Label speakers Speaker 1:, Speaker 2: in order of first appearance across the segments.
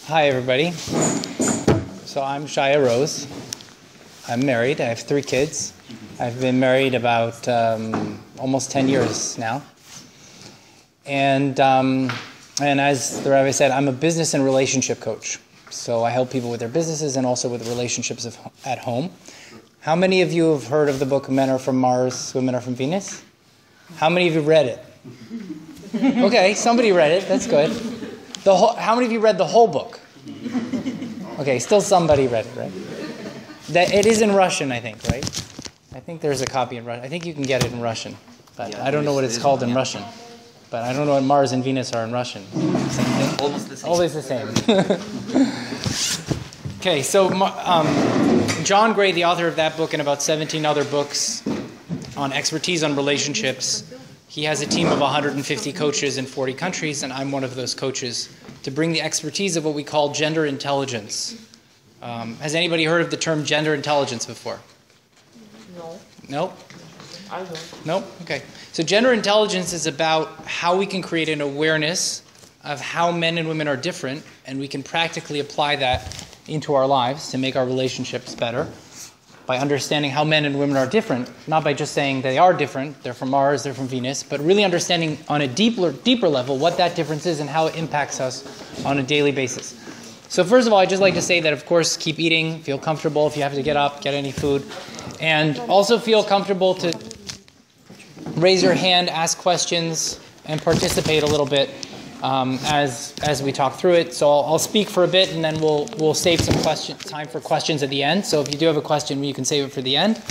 Speaker 1: Hi, everybody. So I'm Shaya Rose. I'm married. I have 3 kids. I've been married about almost 10 years now. And as the rabbi said, I'm a business and relationship coach. So I help people with their businesses and also with relationships at home. How many of you have heard of the book Men Are From Mars, Women Are From Venus? How many of you read it? Okay, somebody read it. That's good. How many of you read the whole book? Okay, still somebody read it, right? It is in Russian, I think, right? I think there's a copy in Russian. I think you can get it in Russian, but I don't know what it's called in Russian. But I don't know what Mars and Venus are in Russian. Same thing?
Speaker 2: Almost the same.
Speaker 1: Always the same. Okay, so John Gray, the author of that book and about 17 other books on expertise on relationships, he has a team of 150 coaches in 40 countries, and I'm one of those coaches to bring the expertise of what we call gender intelligence. Has anybody heard of the term gender intelligence before?
Speaker 3: No.
Speaker 1: No?
Speaker 3: I don't.
Speaker 1: No? Okay. So gender intelligence is about how we can create an awareness of how men and women are different, and we can practically apply that into our lives to make our relationships better by understanding how men and women are different, not by just saying they are different, they're from Mars, they're from Venus, but really understanding on a deeper level what that difference is and how it impacts us on a daily basis. So first of all, I'd just like to say that, of course, keep eating, feel comfortable if you have to get up, get any food, and also feel comfortable to raise your hand, ask questions, and participate a little bit as we talk through it. So I'll speak for a bit, and then we'll save some time for questions at the end. So if you do have a question, you can save it for the end,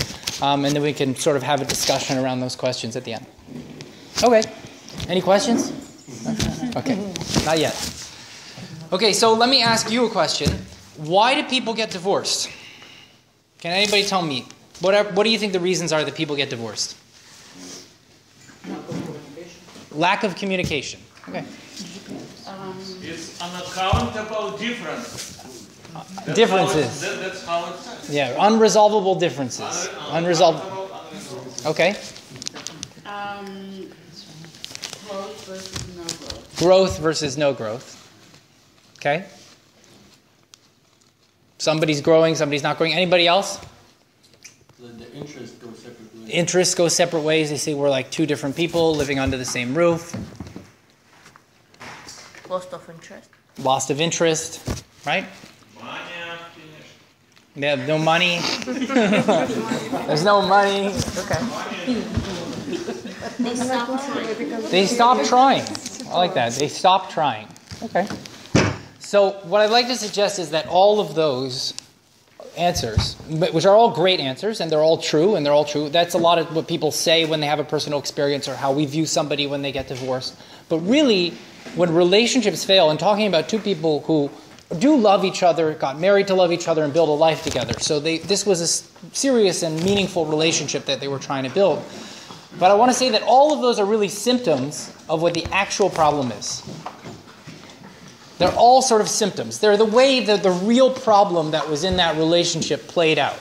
Speaker 1: and then we can sort of have a discussion around those questions at the end. Okay. Any questions? Okay. Not yet. Okay, so let me ask you a question. Why do people get divorced? Can anybody tell me? What do you think the reasons are that people get divorced? Lack of communication. Okay.
Speaker 4: It's unaccountable difference.
Speaker 1: Differences.
Speaker 4: That's how it's.
Speaker 1: Yeah, unresolvable differences. Unresolvable. Okay.
Speaker 3: Growth versus no growth.
Speaker 1: Growth versus no growth. Okay. Somebody's growing, somebody's not growing. Anybody else?
Speaker 2: The interests go separate ways.
Speaker 1: Interests go separate ways. They say we're like 2 different people living under the same roof.
Speaker 3: Loss of interest.
Speaker 1: Loss of interest, right?
Speaker 4: Money finished.
Speaker 1: They have no money. There's no money. Okay.
Speaker 3: They stop trying.
Speaker 1: They stop trying. I like that. They stop trying. Okay. So what I'd like to suggest is that all of those answers, which are all great answers, and they're all true, that's a lot of what people say when they have a personal experience or how we view somebody when they get divorced. But really, when relationships fail, and talking about 2 people who do love each other, got married to love each other, and build a life together. So this was a serious and meaningful relationship that they were trying to build. But I want to say that all of those are really symptoms of what the actual problem is. They're all sort of symptoms. They're the way that the real problem that was in that relationship played out.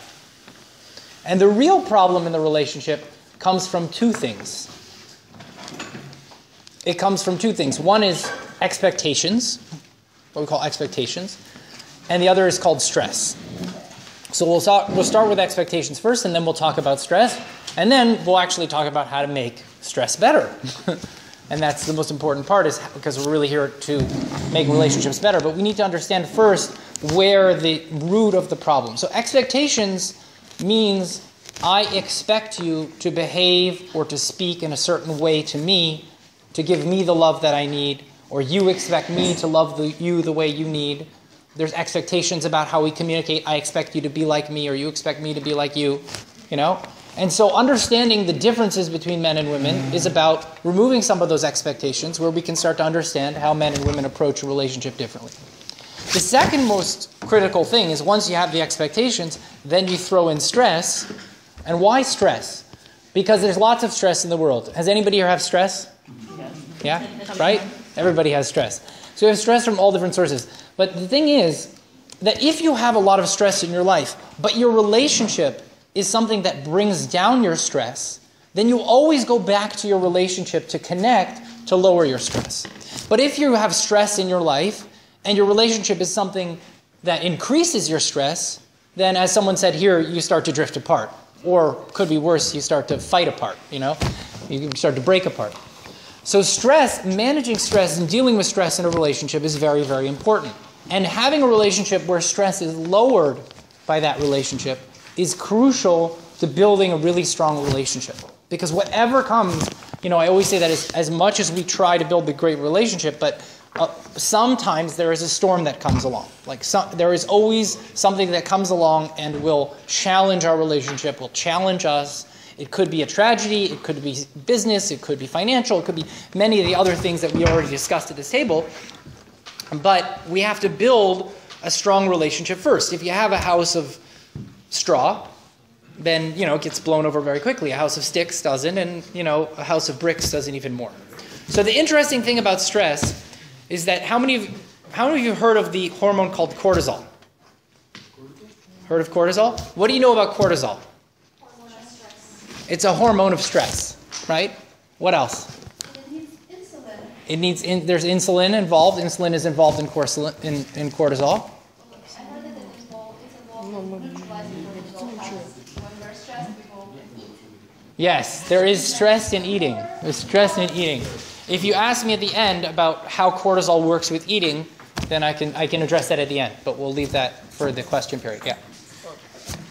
Speaker 1: And the real problem in the relationship comes from 2 things. It comes from 2 things. One is expectations, what we call expectations, and the other is called stress. So we'll start with expectations first, and then we'll talk about stress, and then we'll actually talk about how to make stress better. And that's the most important part, is because we're really here to make relationships better. But we need to understand first where the root of the problem. So expectations means I expect you to behave or to speak in a certain way to me, to give me the love that I need, or you expect me to love you the way you need. There's expectations about how we communicate. I expect you to be like me, or you expect me to be like you, And so understanding the differences between men and women is about removing some of those expectations where we can start to understand how men and women approach a relationship differently. The second most critical thing is once you have the expectations, then you throw in stress. And why stress? Because there's lots of stress in the world. Has anybody here have stress? Yeah? Right? Everybody has stress. So you have stress from all different sources. But the thing is that if you have a lot of stress in your life, but your relationship is something that brings down your stress, then you always go back to your relationship to connect to lower your stress. But if you have stress in your life and your relationship is something that increases your stress, then as someone said here, you start to drift apart. Or could be worse, you start to fight apart, you know? You start to break apart. So stress, managing stress and dealing with stress in a relationship is very, very important. And having a relationship where stress is lowered by that relationship is crucial to building a really strong relationship. Because whatever comes, you know, I always say that as much as we try to build a great relationship, but sometimes there is a storm that comes along. Like there is always something that comes along and will challenge our relationship, will challenge us. It could be a tragedy, it could be business, it could be financial, it could be many of the other things that we already discussed at this table. But we have to build a strong relationship first. If you have a house of straw, then, you know, it gets blown over very quickly. A house of sticks doesn't, and, you know, a house of bricks doesn't even more. So the interesting thing about stress is that how many of you heard of the hormone called cortisol? Heard of cortisol? What do you know about cortisol?
Speaker 5: Hormone of stress.
Speaker 1: It's a hormone of stress, right? What else?
Speaker 5: It needs insulin.
Speaker 1: There's insulin involved. Insulin is involved in cortisol.
Speaker 5: I heard that it's involved in neutralizing cortisol. When we're stressed, we go eat.
Speaker 1: Yes, there is stress in eating. There's stress in eating. If you ask me at the end about how cortisol works with eating, then I can address that at the end. But we'll leave that for the question period. Yeah.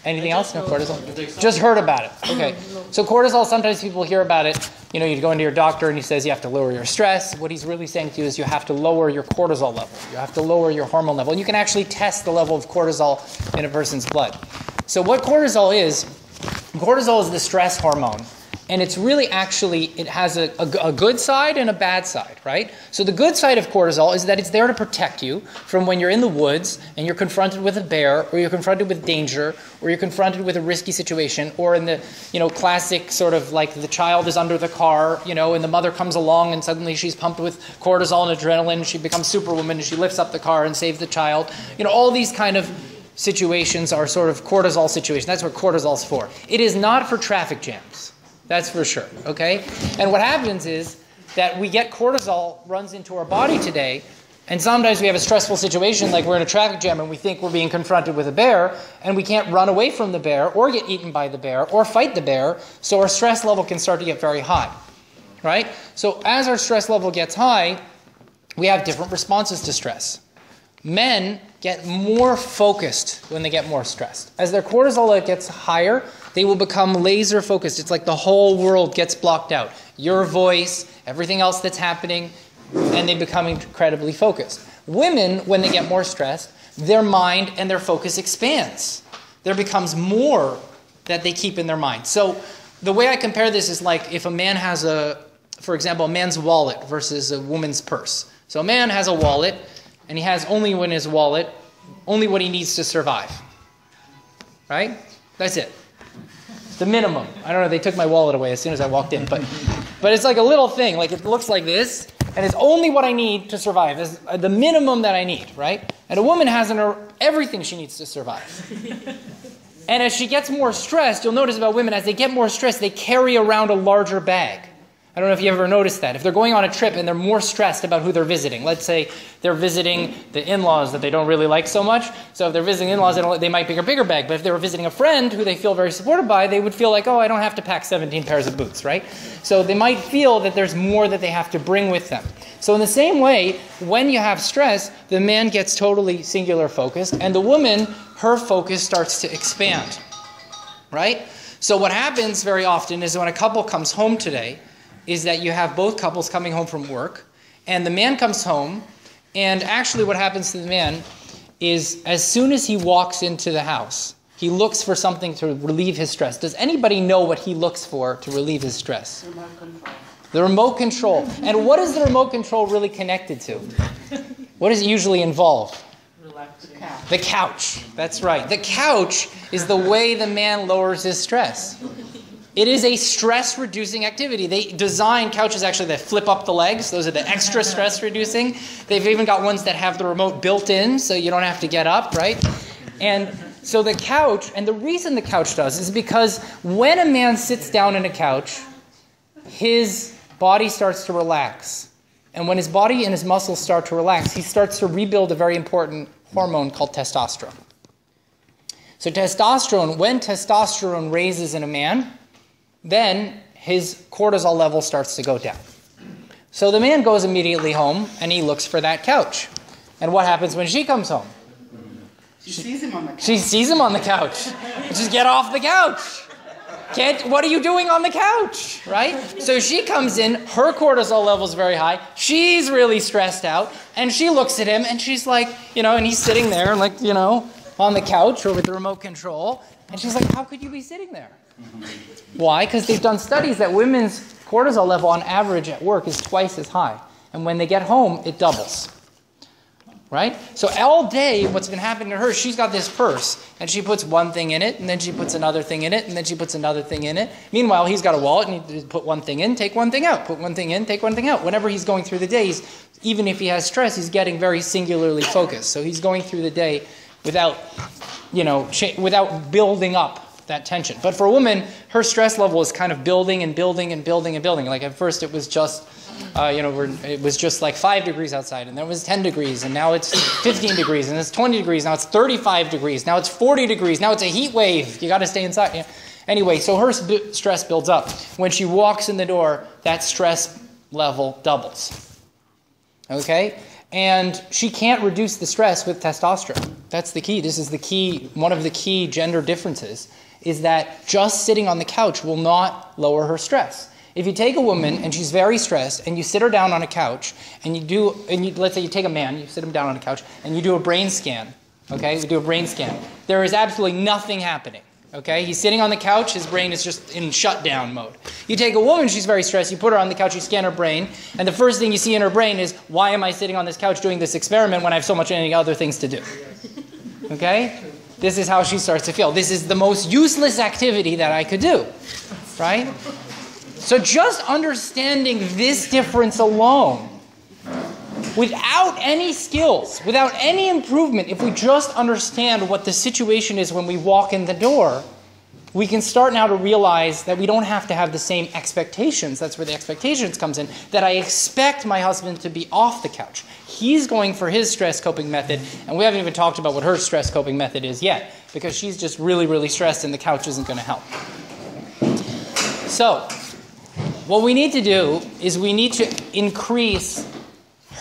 Speaker 1: Anything else? No cortisol? Just heard about it. Okay. So cortisol, sometimes people hear about it. You know, you go into your doctor and he says you have to lower your stress. What he's really saying to you is you have to lower your cortisol level. You have to lower your hormone level. And you can actually test the level of cortisol in a person's blood. So what cortisol is the stress hormone. And it's really actually, it has a good side and a bad side, right? So the good side of cortisol is that it's there to protect you from when you're in the woods and you're confronted with a bear, or you're confronted with danger, or you're confronted with a risky situation, or in the, you know, classic sort of like the child is under the car, you know, and the mother comes along and suddenly she's pumped with cortisol and adrenaline, she becomes superwoman and she lifts up the car and saves the child. You know, all these kind of situations are sort of cortisol situations. That's what cortisol's for. It is not for traffic jams. That's for sure, okay? And what happens is that we get cortisol runs into our body today, and sometimes we have a stressful situation, like we're in a traffic jam and we think we're being confronted with a bear, and we can't run away from the bear or get eaten by the bear or fight the bear, so our stress level can start to get very high, right? So as our stress level gets high, we have different responses to stress. Men get more focused when they get more stressed. As their cortisol gets higher, they will become laser focused. It's like the whole world gets blocked out. Your voice, everything else that's happening, and they become incredibly focused. Women, when they get more stressed, their mind and their focus expands. There becomes more that they keep in their mind. So the way I compare this is like if a man has for example, a man's wallet versus a woman's purse. So a man has a wallet, and he has only in his wallet, only what he needs to survive. Right? That's it. The minimum. I don't know, they took my wallet away as soon as I walked in, but it's like a little thing, like it looks like this, and it's only what I need to survive. It's the minimum that I need, right? And a woman has in her everything she needs to survive. And as she gets more stressed, you'll notice about women, as they get more stressed, they carry around a larger bag. I don't know if you ever noticed that. If they're going on a trip and they're more stressed about who they're visiting, let's say they're visiting the in-laws that they don't really like so much. So if they're visiting in-laws, they might pick a bigger bag. But if they were visiting a friend who they feel very supported by, they would feel like, oh, I don't have to pack 17 pairs of boots, right? So they might feel that there's more that they have to bring with them. So in the same way, when you have stress, the man gets totally singular focused, and the woman, her focus starts to expand, right? So what happens very often is when a couple comes home today, is that you have both couples coming home from work, and the man comes home, and actually what happens to the man is as soon as he walks into the house, he looks for something to relieve his stress. Does anybody know what he looks for to relieve his stress?
Speaker 3: Remote control.
Speaker 1: The remote control. And what is the remote control really connected to? What does it usually involve?
Speaker 3: Relaxing. Couch.
Speaker 1: The couch. That's right. The couch is the way the man lowers his stress. It is a stress-reducing activity. They design couches actually that flip up the legs. Those are the extra stress-reducing. They've even got ones that have the remote built in, so you don't have to get up, right? And so the couch, and the reason the couch does is because when a man sits down on a couch, his body starts to relax. And when his body and his muscles start to relax, he starts to rebuild a very important hormone called testosterone. So testosterone, when testosterone raises in a man, then his cortisol level starts to go down. So the man goes immediately home and he looks for that couch. And what happens when she comes home?
Speaker 6: She sees him on the couch.
Speaker 1: She sees him on the couch. Just get off the couch. What are you doing on the couch, right? So she comes in, her cortisol level is very high, she's really stressed out, and she looks at him and she's like, and he's sitting there like, on the couch or with the remote control, and she's like, how could you be sitting there? Why? Because they've done studies that women's cortisol level on average at work is twice as high, and when they get home, it doubles. Right? So all day, what's been happening to her, she's got this purse, and she puts one thing in it, and then she puts another thing in it, and then she puts another thing in it. Meanwhile, he's got a wallet, and he put one thing in, take one thing out, put one thing in, take one thing out. Whenever he's going through the day, even if he has stress, he's getting very singularly focused. So he's going through the day without building up that tension. But for a woman, her stress level is kind of building and building and building and building. Like at first it was just it was just like 5 degrees outside, and then it was 10 degrees, and now it's 15 degrees, and it's 20 degrees, now it's 35 degrees, now it's 40 degrees, now it's a heat wave. You got to stay inside. Anyway, so her stress builds up. When she walks in the door, that stress level doubles. Okay? And she can't reduce the stress with testosterone. That's the key. This is the key. One of the key gender differences is that just sitting on the couch will not lower her stress. If you take a woman and she's very stressed and you sit her down on a couch and let's say you take a man, you sit him down on a couch and you do a brain scan, okay? We do a brain scan. There is absolutely nothing happening, okay? He's sitting on the couch, his brain is just in shutdown mode. You take a woman, she's very stressed, you put her on the couch, you scan her brain, and the first thing you see in her brain is, why am I sitting on this couch doing this experiment when I have so much many other things to do? Okay? This is how she starts to feel. This is the most useless activity that I could do, right? So just understanding this difference alone, without any skills, without any improvement, if we just understand what the situation is when we walk in the door, we can start now to realize that we don't have to have the same expectations. That's where the expectations comes in, that I expect my husband to be off the couch. He's going for his stress coping method, and we haven't even talked about what her stress coping method is yet, because she's just really, really stressed and the couch isn't going to help. So, what we need to do is we need to increase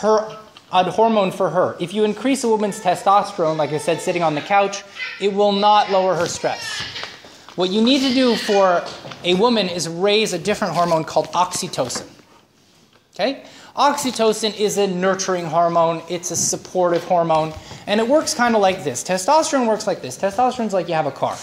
Speaker 1: a hormone for her. If you increase a woman's testosterone, like I said, sitting on the couch, it will not lower her stress. What you need to do for a woman is raise a different hormone called oxytocin. Okay? Oxytocin is a nurturing hormone. It's a supportive hormone. And it works kind of like this. Testosterone works like this. Testosterone's like you have a car.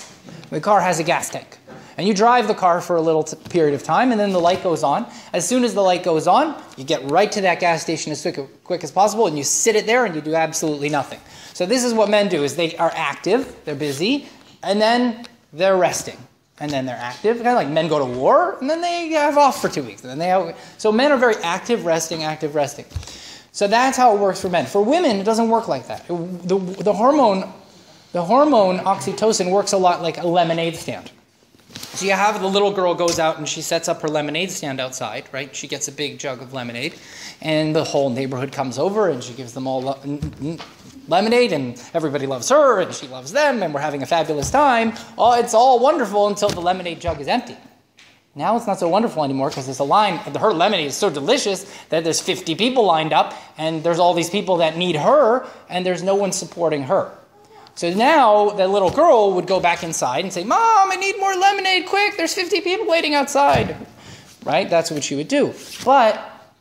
Speaker 1: The car has a gas tank. And you drive the car for a little period of time, and then the light goes on. As soon as the light goes on, you get right to that gas station as quick as possible, and you sit it there, and you do absolutely nothing. So this is what men do, is they are active, they're busy, and then they're resting. And then they're active, kind of like men go to war, and then they have off for 2 weeks. And then so men are very active, resting. So that's how it works for men. For women, it doesn't work like that. The hormone oxytocin works a lot like a lemonade stand. So you have the little girl goes out and she sets up her lemonade stand outside, right? She gets a big jug of lemonade, and the whole neighborhood comes over and she gives them all lemonade, and everybody loves her and she loves them, and we're having a fabulous time. Oh, it's all wonderful until the lemonade jug is empty. Now it's not so wonderful anymore because there's a line. Her lemonade is so delicious that there's 50 people lined up, and there's all these people that need her, and there's no one supporting her. So now the little girl would go back inside and say, Mom, I need more lemonade, quick, there's 50 people waiting outside. Right? That's what she would do. But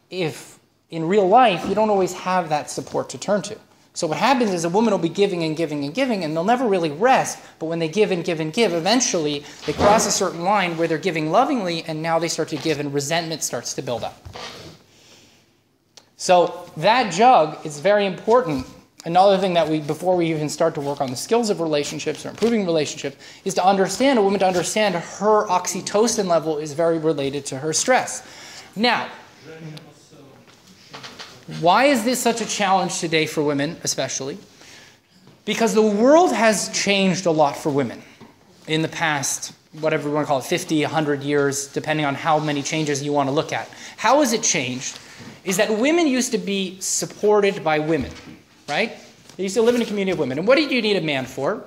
Speaker 1: if in real life, you don't always have that support to turn to. So what happens is a woman will be giving and giving and giving, and they'll never really rest. But when they give and give and give, eventually they cross a certain line where they're giving lovingly, and now they start to give, and resentment starts to build up. So that jug is very important. Another thing that before we even start to work on the skills of relationships or improving relationships, is to understand, a woman to understand her oxytocin level is very related to her stress. Now, why is this such a challenge today for women, especially? Because the world has changed a lot for women in the past, whatever we want to call it, 50, 100 years, depending on how many changes you want to look at. How has it changed? is that women used to be supported by women, right? They used to live in a community of women. And what did you need a man for?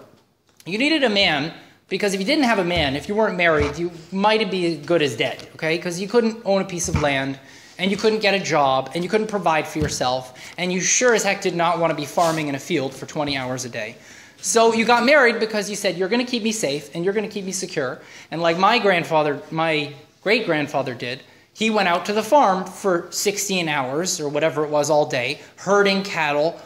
Speaker 1: You needed a man because if you didn't have a man, if you weren't married, you might be as good as dead, okay? Because you couldn't own a piece of land, and you couldn't get a job, and you couldn't provide for yourself, and you sure as heck did not want to be farming in a field for 20 hours a day. So you got married because you said, you're going to keep me safe, and you're going to keep me secure. And like my great-grandfather did, he went out to the farm for 16 hours, or whatever it was, all day, herding cattle.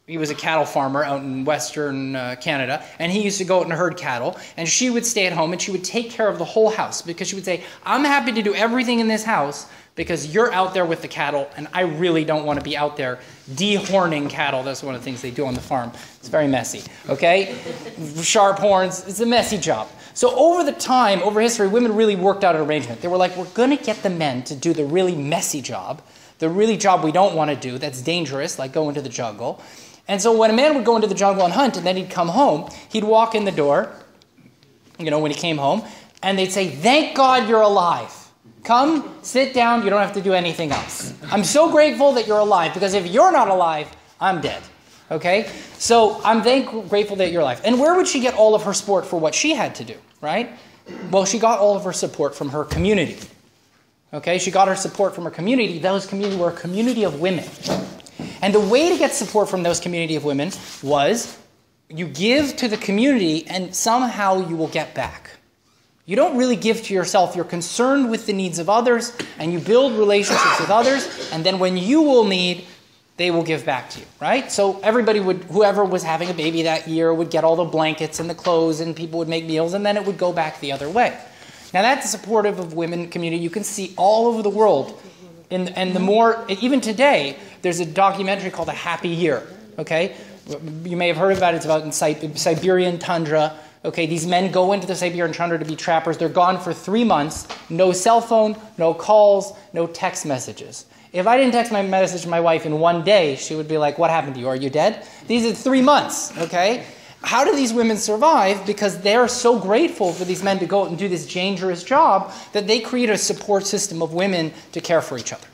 Speaker 1: He was a cattle farmer out in Western Canada, and he used to go out and herd cattle, and she would stay at home, and she would take care of the whole house, because she would say, I'm happy to do everything in this house, because you're out there with the cattle, and I really don't want to be out there dehorning cattle. That's one of the things they do on the farm. It's very messy, okay? Sharp horns. It's a messy job. So over history, women really worked out an arrangement. They were like, we're going to get the men to do the really messy job, the really job we don't want to do, that's dangerous, like go into the jungle. And so when a man would go into the jungle and hunt, and then he'd come home, he'd walk in the door, when he came home, and they'd say, thank God you're alive. Come, sit down, you don't have to do anything else. I'm so grateful that you're alive, because if you're not alive, I'm dead. Okay? So I'm grateful that you're alive. And where would she get all of her support for what she had to do, right? Well, she got all of her support from her community. Okay? She got her support from her community. Those community were a community of women. And the way to get support from those community of women was you give to the community and somehow you will get back. You don't really give to yourself. You're concerned with the needs of others, and you build relationships with others, and then when you will need, they will give back to you, right? So everybody whoever was having a baby that year would get all the blankets and the clothes, and people would make meals, and then it would go back the other way. Now that's supportive of women community. You can see all over the world. And the more, even today, there's a documentary called A Happy Year, okay? You may have heard about it. It's about in Siberian tundra. Okay, these men go into the Siberian tundra to be trappers. They're gone for 3 months. No cell phone, no calls, no text messages. If I didn't text my message to my wife in 1 day, she would be like, what happened to you? Are you dead? These are 3 months, okay? How do these women survive? Because they're so grateful for these men to go out and do this dangerous job that they create a support system of women to care for each other.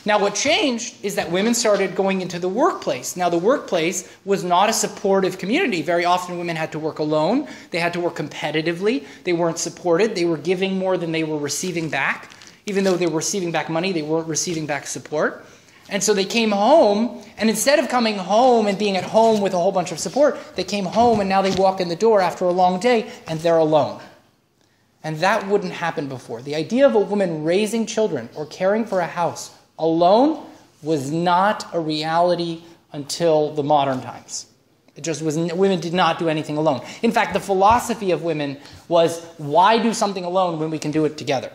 Speaker 1: Now what changed is that women started going into the workplace. Now the workplace was not a supportive community. Very often women had to work alone. They had to work competitively. They weren't supported. They were giving more than they were receiving back. Even though they were receiving back money, they weren't receiving back support. And so they came home, and instead of coming home and being at home with a whole bunch of support, they came home and now they walk in the door after a long day and they're alone. And that wouldn't happen before. The idea of a woman raising children or caring for a house alone was not a reality until the modern times. It just was, women did not do anything alone. In fact, the philosophy of women was, why do something alone when we can do it together?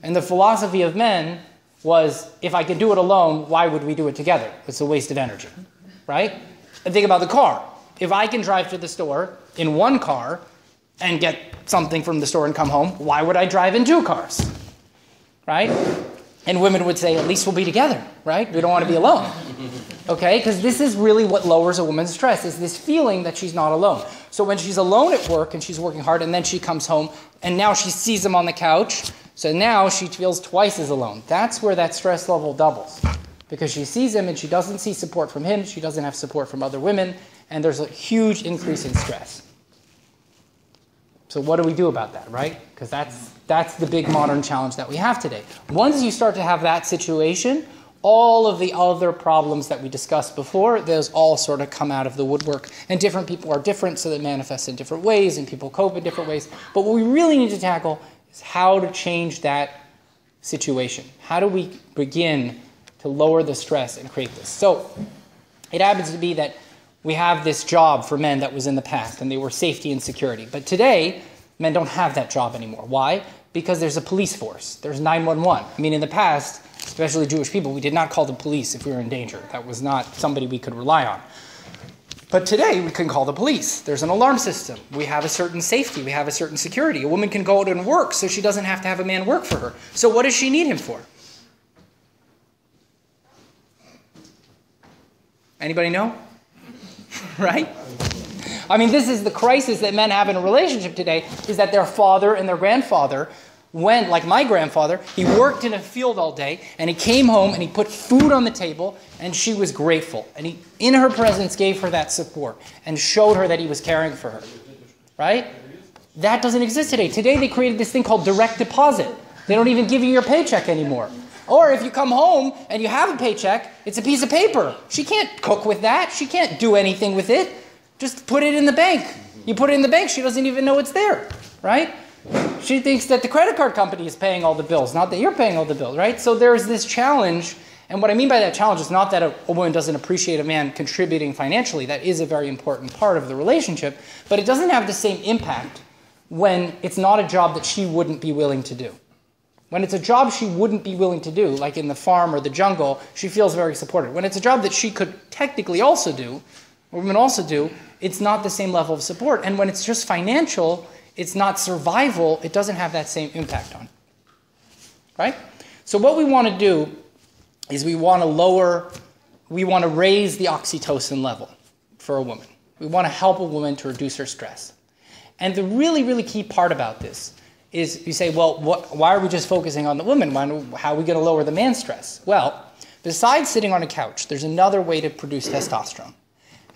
Speaker 1: And the philosophy of men was, if I could do it alone, why would we do it together? It's a waste of energy, right? And think about the car. If I can drive to the store in one car and get something from the store and come home, why would I drive in 2 cars, right? And women would say, at least we'll be together, right? We don't want to be alone, okay? Because this is really what lowers a woman's stress, is this feeling that she's not alone. So when she's alone at work and she's working hard and then she comes home and now she sees him on the couch, so now she feels twice as alone. That's where that stress level doubles. Because she sees him and she doesn't see support from him, she doesn't have support from other women, and there's a huge increase in stress. So what do we do about that, right? Because that's the big modern challenge that we have today. Once you start to have that situation, all of the other problems that we discussed before, those all sort of come out of the woodwork. And different people are different, so they manifest in different ways, and people cope in different ways. But what we really need to tackle is how to change that situation. How do we begin to lower the stress and create this? So it happens to be that we have this job for men that was in the past, and they were safety and security. But today, men don't have that job anymore. Why? Because there's a police force. There's 911. I mean, in the past, especially Jewish people, we did not call the police if we were in danger. That was not somebody we could rely on. But today, we can call the police. There's an alarm system. We have a certain safety. We have a certain security. A woman can go out and work, so she doesn't have to have a man work for her. So what does she need him for? Anybody know? Right? I mean, this is the crisis that men have in a relationship today, is that their father and their grandfather When, like my grandfather, he worked in a field all day, and he came home and he put food on the table, and she was grateful. And he, in her presence, gave her that support and showed her that he was caring for her. Right? That doesn't exist today. Today they created this thing called direct deposit. They don't even give you your paycheck anymore. Or if you come home and you have a paycheck, it's a piece of paper. She can't cook with that. She can't do anything with it. Just put it in the bank. You put it in the bank, she doesn't even know it's there. Right? She thinks that the credit card company is paying all the bills, not that you're paying all the bills, right? So there's this challenge, and what I mean by that challenge is not that a woman doesn't appreciate a man contributing financially. That is a very important part of the relationship, but it doesn't have the same impact when it's not a job that she wouldn't be willing to do. When it's a job she wouldn't be willing to do, like in the farm or the jungle, she feels very supported. When it's a job that she could technically also do, or women also do, it's not the same level of support. And when it's just financial, it's not survival, it doesn't have that same impact on it. Right? So what we want to do is we want to raise the oxytocin level for a woman. We want to help a woman to reduce her stress. And the really, really key part about this is you say, well, why are we just focusing on the woman? How are we going to lower the man's stress? Well, besides sitting on a couch, there's another way to produce testosterone.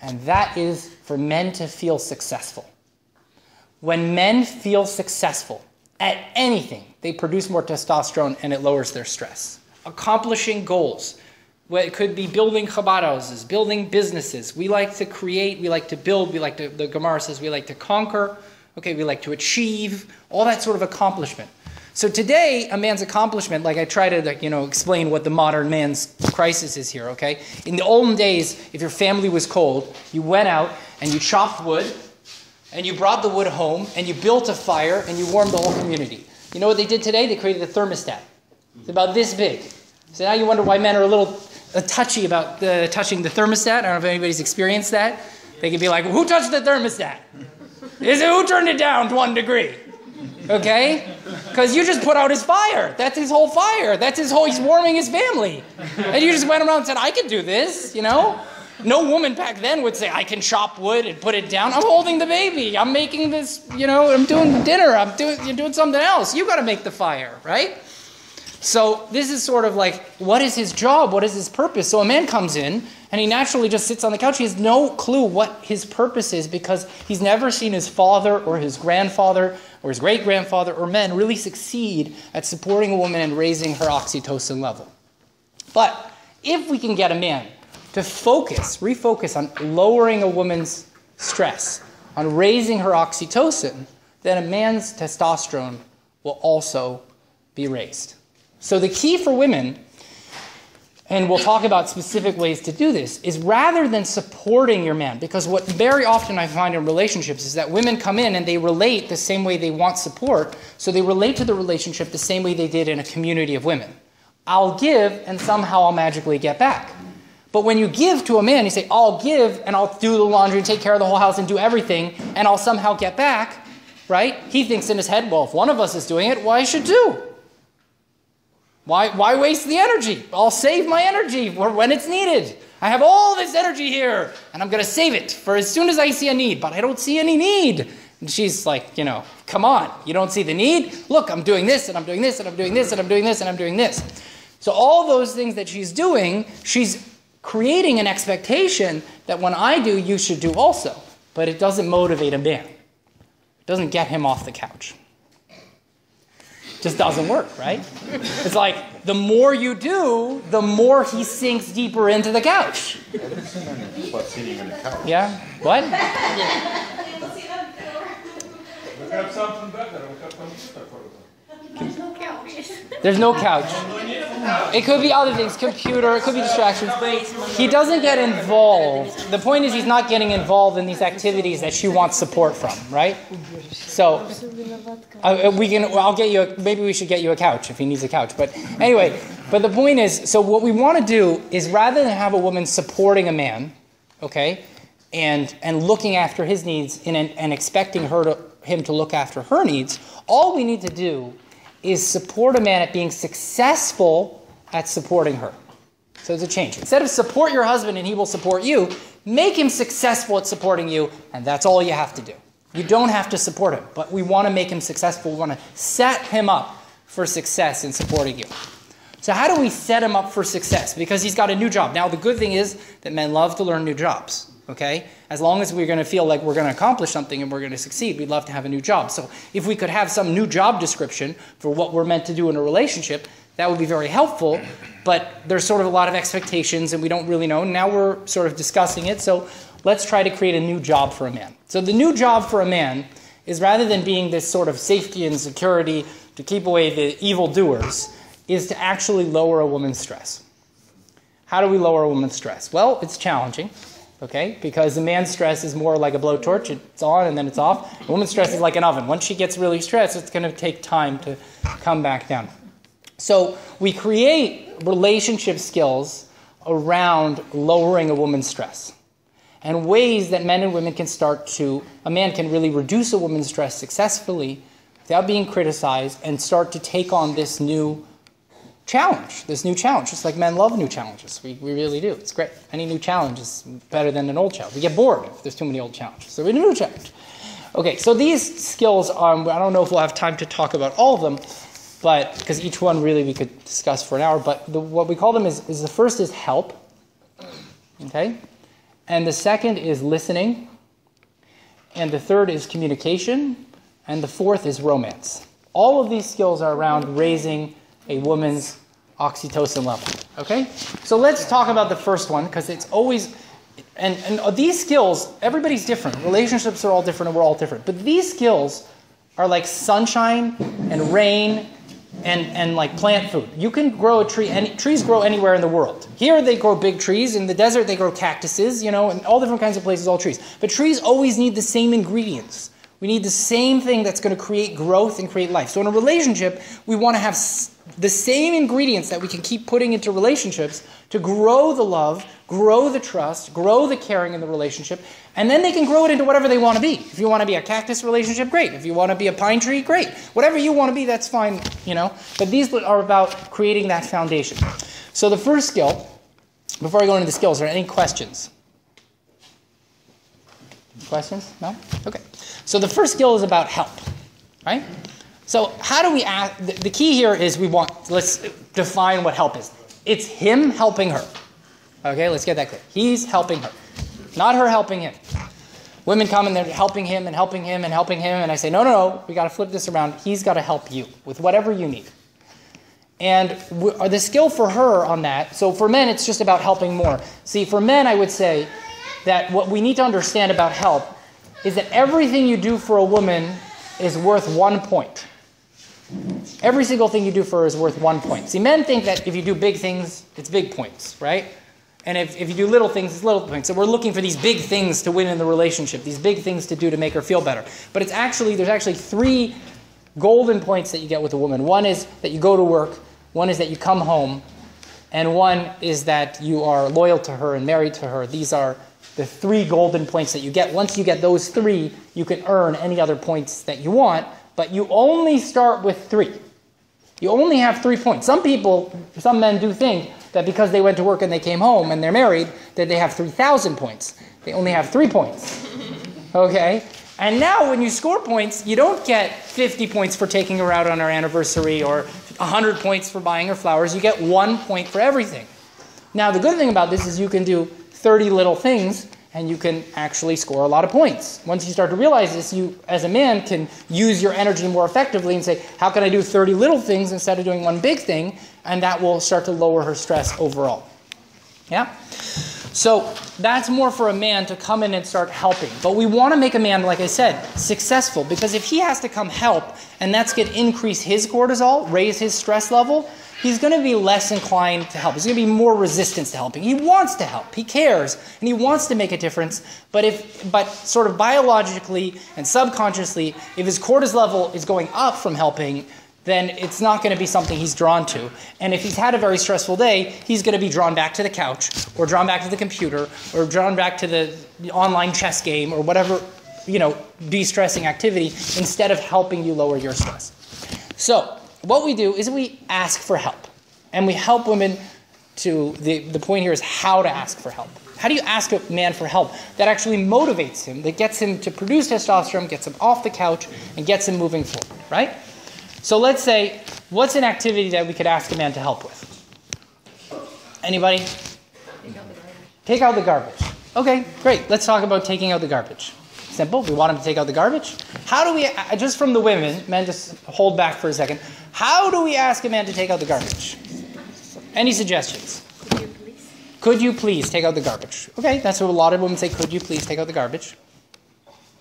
Speaker 1: And that is for men to feel successful. When men feel successful at anything, they produce more testosterone and it lowers their stress. Accomplishing goals. Well, it could be building Chabad houses, building businesses. We like to create, we like to build, the Gemara says we like to conquer, okay, we like to achieve, all that sort of accomplishment. So today, a man's accomplishment, like I try to explain what the modern man's crisis is here, okay? In the olden days, if your family was cold, you went out and you chopped wood, and you brought the wood home, and you built a fire, and you warmed the whole community. You know what they did today? They created a thermostat. It's about this big. So now you wonder why men are a little touchy about touching the thermostat. I don't know if anybody's experienced that. They could be like, who touched the thermostat? Who turned it down 1 degree? Okay? Because you just put out his fire. That's his whole fire. He's warming his family. And you just went around and said, I can do this, No woman back then would say, I can chop wood and put it down. I'm holding the baby. I'm making this, I'm doing dinner. You're doing something else. You got to make the fire, right? So this is sort of like, what is his job? What is his purpose? So a man comes in and he naturally just sits on the couch. He has no clue what his purpose is because he's never seen his father or his grandfather or his great-grandfather or men really succeed at supporting a woman and raising her oxytocin level. But if we can get a man to refocus on lowering a woman's stress, on raising her oxytocin, then a man's testosterone will also be raised. So the key for women, and we'll talk about specific ways to do this, is rather than supporting your man, because what very often I find in relationships is that women come in and they relate the same way they want support, so they relate to the relationship the same way they did in a community of women. I'll give and somehow I'll magically get back. But when you give to a man, you say, I'll give and I'll do the laundry and take care of the whole house and do everything and I'll somehow get back, right? He thinks in his head, well, if one of us is doing it, well, I should too. Why waste the energy? I'll save my energy for when it's needed. I have all this energy here and I'm going to save it for as soon as I see a need, but I don't see any need. And she's like, come on, you don't see the need? Look, I'm doing this and I'm doing this and I'm doing this and I'm doing this and I'm doing this. So all those things that she's doing, she's creating an expectation that when I do, you should do also. But it doesn't motivate a man. It doesn't get him off the couch. It just doesn't work, right? It's like the more you do, the more he sinks deeper into the couch.
Speaker 7: What, sitting on the couch?
Speaker 1: Yeah? What?
Speaker 4: We have something better. We have computer for it.
Speaker 1: There's no couch. It could be other things, computer, it could be distractions. He doesn't get involved. The point is he's not getting involved in these activities that she wants support from, right? So, maybe we should get you a couch if he needs a couch. But anyway, but the point is, so what we want to do is rather than have a woman supporting a man, okay, and looking after his needs and expecting him to look after her needs, all we need to do is support a man at being successful at supporting her. So it's a change. Instead of support your husband and he will support you, make him successful at supporting you, and that's all you have to do. You don't have to support him, but we want to make him successful. We want to set him up for success in supporting you. So how do we set him up for success? Because he's got a new job. Now, the good thing is that men love to learn new jobs, okay? As long as we're going to feel like we're going to accomplish something and we're going to succeed, we'd love to have a new job. So if we could have some new job description for what we're meant to do in a relationship, that would be very helpful, but there's sort of a lot of expectations and we don't really know. Now we're sort of discussing it, so let's try to create a new job for a man. So the new job for a man is, rather than being this sort of safety and security to keep away the evildoers, is to actually lower a woman's stress. How do we lower a woman's stress? Well, it's challenging, okay? Because a man's stress is more like a blowtorch. It's on and then it's off. A woman's stress is like an oven. Once she gets really stressed, it's going to take time to come back down. So we create relationship skills around lowering a woman's stress, and ways that men and women can start to, a man can really reduce a woman's stress successfully without being criticized and start to take on this new challenge, Just like men love new challenges. We really do. It's great. Any new challenge is better than an old challenge. We get bored if there's too many old challenges. So we need a new challenge. Okay, so these skills are, I don't know if we'll have time to talk about all of them, but because each one really we could discuss for an hour, but what we call them is the first is help, okay? And the second is listening, and the third is communication, and the fourth is romance. All of these skills are around raising a woman's oxytocin level, okay? So let's talk about the first one, because it's always, and these skills, everybody's different. Relationships are all different, and we're all different. But these skills are like sunshine and rain and like plant food. You can grow a tree, and trees grow anywhere in the world. Here they grow big trees. In the desert they grow cactuses, you know, and all different kinds of places, all trees. But trees always need the same ingredients. We need the same thing that's going to create growth and create life. So in a relationship, we want to have the same ingredients that we can keep putting into relationships to grow the love, grow the trust, grow the caring in the relationship, and then they can grow it into whatever they want to be. If you want to be a cactus relationship, great. If you want to be a pine tree, great. Whatever you want to be, that's fine, you know. But these are about creating that foundation. So the first skill, before I go into the skills, are there any questions? Questions? No? Okay. So the first skill is about help, right? So how do we ask? The key here is let's define what help is. It's him helping her. Okay, let's get that clear. He's helping her, not her helping him. Women come and they're helping him and helping him and helping him, and I say, no, we got to flip this around. He's got to help you with whatever you need. And the skill for her on that, so for men, it's just about helping more. See, for men, I would say that what we need to understand about help is that everything you do for a woman is worth 1 point. Every single thing you do for her is worth 1 point. See, men think that if you do big things, it's big points, right? And if you do little things, it's little points. So we're looking for these big things to win in the relationship, these big things to do to make her feel better. But there's actually 3 golden points that you get with a woman. One is that you go to work, one is that you come home, and one is that you are loyal to her and married to her. These are the 3 golden points that you get. Once you get those 3, you can earn any other points that you want, but you only start with 3. You only have 3 points. Some men do think that because they went to work and they came home and they're married, that they have 3,000 points. They only have 3 points. Okay? And now when you score points, you don't get 50 points for taking her out on her anniversary or 100 points for buying her flowers. You get 1 point for everything. Now the good thing about this is you can do 30 little things and you can actually score a lot of points. Once you start to realize this, you as a man can use your energy more effectively and say, how can I do 30 little things instead of doing 1 big thing? And that will start to lower her stress overall. Yeah? So that's more for a man to come in and start helping. But we want to make a man, like I said, successful, because if he has to come help and that's going to increase his cortisol, raise his stress level, he's going to be less inclined to help. He's going to be more resistant to helping. He wants to help. He cares, and he wants to make a difference. But sort of biologically and subconsciously, if his cortisol level is going up from helping, then it's not going to be something he's drawn to. And if he's had a very stressful day, he's going to be drawn back to the couch, or drawn back to the computer, or drawn back to the online chess game, or whatever, de-stressing activity, instead of helping you lower your stress. So what we do is we ask for help. And we help women to, the point here is how to ask for help. How do you ask a man for help that actually motivates him, that gets him to produce testosterone, gets him off the couch, and gets him moving forward, right? So let's say, what's an activity that we could ask a man to help with? Anybody? Take out the garbage. Okay, great. Let's talk about taking out the garbage. Simple. We want him to take out the garbage. How do we, just from the women, men just hold back for a second. How do we ask a man to take out the garbage? Any suggestions? Could you please take out the garbage? Okay, that's what a lot of women say. Could you please take out the garbage?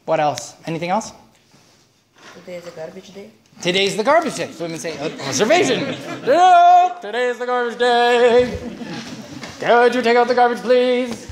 Speaker 1: What else? Anything else?
Speaker 3: Today is a garbage day.
Speaker 1: Today's the garbage day. Women say, observation. Yeah, today is the garbage day. Could you take out the garbage, please?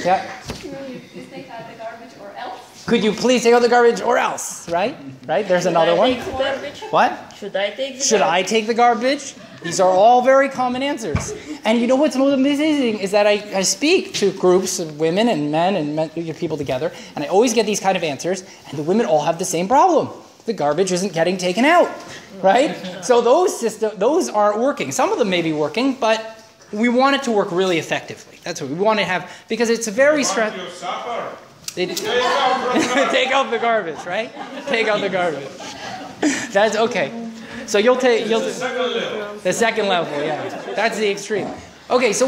Speaker 1: Yeah.
Speaker 5: Could you please take out the garbage or else?
Speaker 1: Could you please take out the garbage or else? Right? Right? There's another one.
Speaker 3: Take the garbage?
Speaker 1: What?
Speaker 3: Should I take the
Speaker 1: Should I take the garbage? These are all very common answers. And you know what's most amazing is that I speak to groups of women and men, people together, and I always get these kind of answers, and the women all have the same problem. The garbage isn't getting taken out, right? So those aren't working. Some of them may be working, but we want it to work really effectively. That's what we want to have, because it's a very stressful. Take out the garbage, right? Take out the garbage. That's okay. So you'll take the second level, yeah. That's the extreme. Okay, so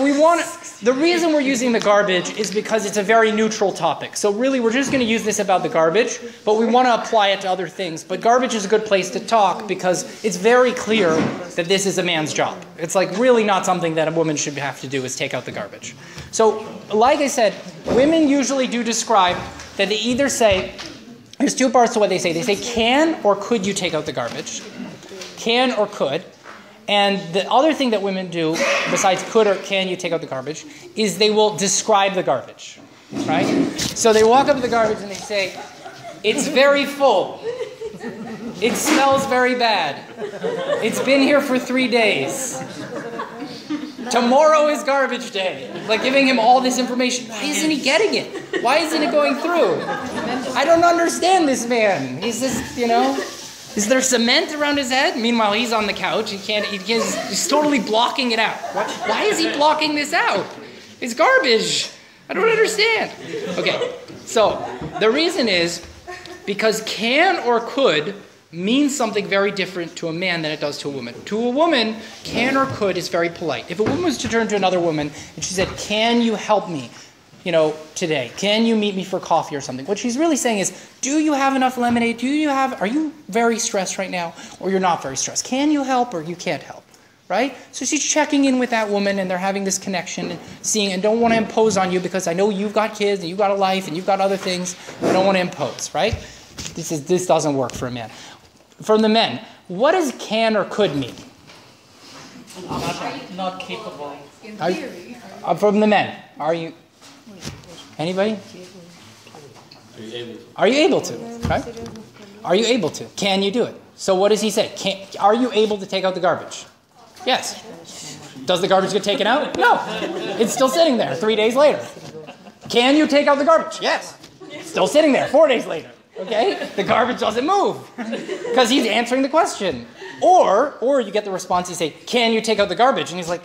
Speaker 1: the reason we're using the garbage is because it's a very neutral topic. So really, we're just going to use this about the garbage, but we want to apply it to other things. But garbage is a good place to talk because it's very clear that this is a man's job. It's like really not something that a woman should have to do is take out the garbage. So, like I said, women usually do describe that they either say, there's two parts to what they say. They say, can or could you take out the garbage? Can or could. And the other thing that women do, besides could or can you take out the garbage, is they will describe the garbage, right? So they walk up to the garbage and they say, it's very full. It smells very bad. It's been here for 3 days. Tomorrow is garbage day. Like giving him all this information. Why isn't he getting it? Why isn't it going through? I don't understand this man. He's just, is there cement around his head? Meanwhile, he's on the couch. He's totally blocking it out. Why is he blocking this out? It's garbage. I don't understand. Okay, so the reason is because can or could means something very different to a man than it does to a woman. To a woman, can or could is very polite. If a woman was to turn to another woman and she said, can you help me? Today, can you meet me for coffee or something? What she's really saying is, do you have enough lemonade? Are you very stressed right now? Or you're not very stressed? Can you help or you can't help? Right? So she's checking in with that woman and they're having this connection and seeing, and don't want to impose on you because I know you've got kids and you've got a life and you've got other things. I don't want to impose, right? This doesn't work for a man. From the men, what does can or could mean?
Speaker 2: Not capable.
Speaker 5: In theory.
Speaker 1: From the men, are you... Anybody? Are you able to? Right? Are you able to? Can you do it? So what does he say? Are you able to take out the garbage? Yes. Does the garbage get taken out? No. It's still sitting there 3 days later. Can you take out the garbage? Yes. Still sitting there 4 days later. Okay? The garbage doesn't move because he's answering the question. Or you get the response, you say, can you take out the garbage? And he's like,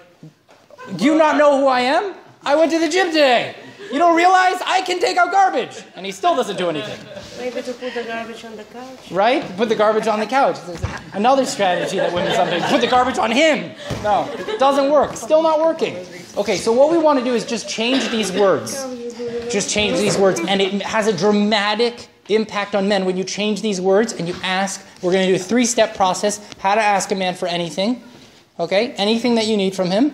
Speaker 1: do you not know who I am? I went to the gym today. You don't realize I can take out garbage. And he still doesn't do anything.
Speaker 3: Maybe to put the garbage on the couch.
Speaker 1: Right? Put the garbage on the couch. There's another strategy that women sometimes put the garbage on him. No, it doesn't work. Still not working. Okay, so what we want to do is just change these words. Just change these words. And it has a dramatic impact on men when you change these words and you ask. We're going to do a 3-step process. How to ask a man for anything. Okay? Anything that you need from him.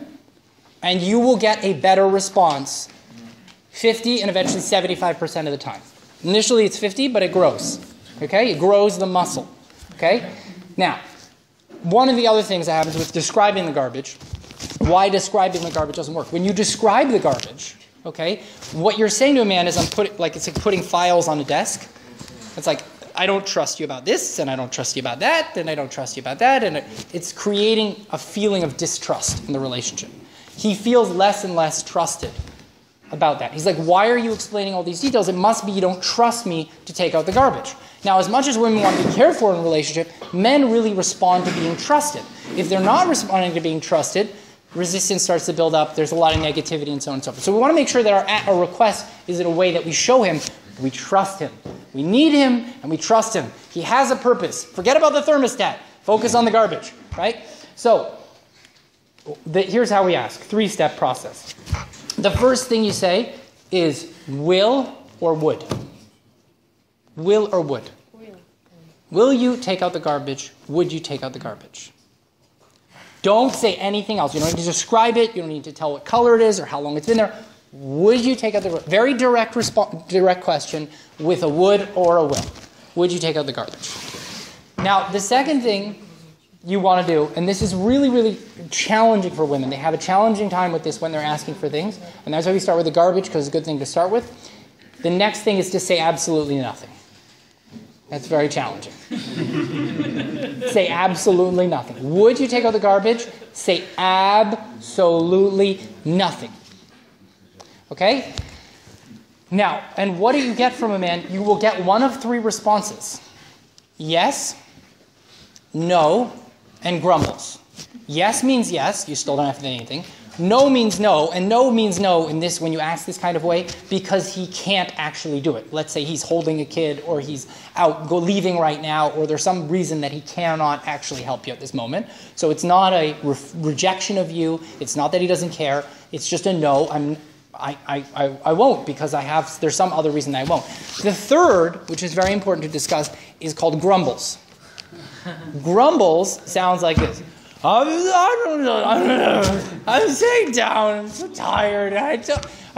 Speaker 1: And you will get a better response 50 and eventually 75% of the time. Initially it's 50, but it grows. Okay? It grows the muscle. Okay? Now, one of the other things that happens with describing the garbage, why describing the garbage doesn't work. When you describe the garbage, okay, what you're saying to a man is it's like putting files on a desk. It's like, I don't trust you about this, and I don't trust you about that, and I don't trust you about that, and it's creating a feeling of distrust in the relationship. He feels less and less trusted about that. He's like, why are you explaining all these details? It must be you don't trust me to take out the garbage. Now, as much as women want to be cared for in a relationship, men really respond to being trusted. If they're not responding to being trusted, resistance starts to build up, there's a lot of negativity and so on and so forth. So we want to make sure that our request is in a way that we show him we trust him. We need him and we trust him. He has a purpose. Forget about the thermostat. Focus on the garbage, right? So here's how we ask. 3-step process. The first thing you say is will or would. Will or would. Will you take out the garbage? Would you take out the garbage? Don't say anything else. You don't need to describe it. You don't need to tell what color it is or how long it's been there. Would you take out the garbage? Very direct question with a would or a will. Would you take out the garbage? Now, the second thing you want to do, and this is really, really challenging for women. They have a challenging time with this when they're asking for things. And that's why we start with the garbage, because it's a good thing to start with. The next thing is to say absolutely nothing. That's very challenging. Say absolutely nothing. Would you take out the garbage? Say absolutely nothing. Okay? Now, and what do you get from a man? You will get one of 3 responses. Yes, no, and grumbles. Yes means yes, you still don't have to do anything. No means no, and no means no in this when you ask this kind of way because he can't actually do it. Let's say he's holding a kid or he's leaving right now or there's some reason that he cannot actually help you at this moment. So it's not a rejection of you. It's not that he doesn't care. It's just a no. I won't because there's some other reason I won't. The third, which is very important to discuss, is called grumbles. Grumbles sounds like this. I'm sitting down. I'm so tired. I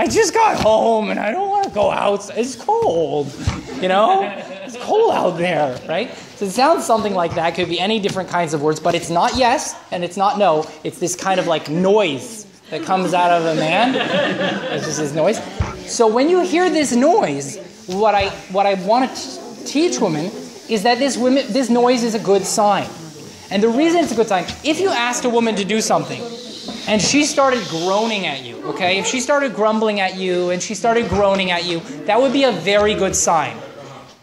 Speaker 1: just got home and I don't want to go out. It's cold. It's cold out there, right? So it sounds something like that. It could be any different kinds of words, but it's not yes and it's not no. It's this kind of like noise that comes out of a man. It's just this noise. So when you hear this noise, what I want to teach women is that this noise is a good sign. And the reason it's a good sign, if you asked a woman to do something and she started groaning at you, okay? If she started grumbling at you and she started groaning at you, that would be a very good sign.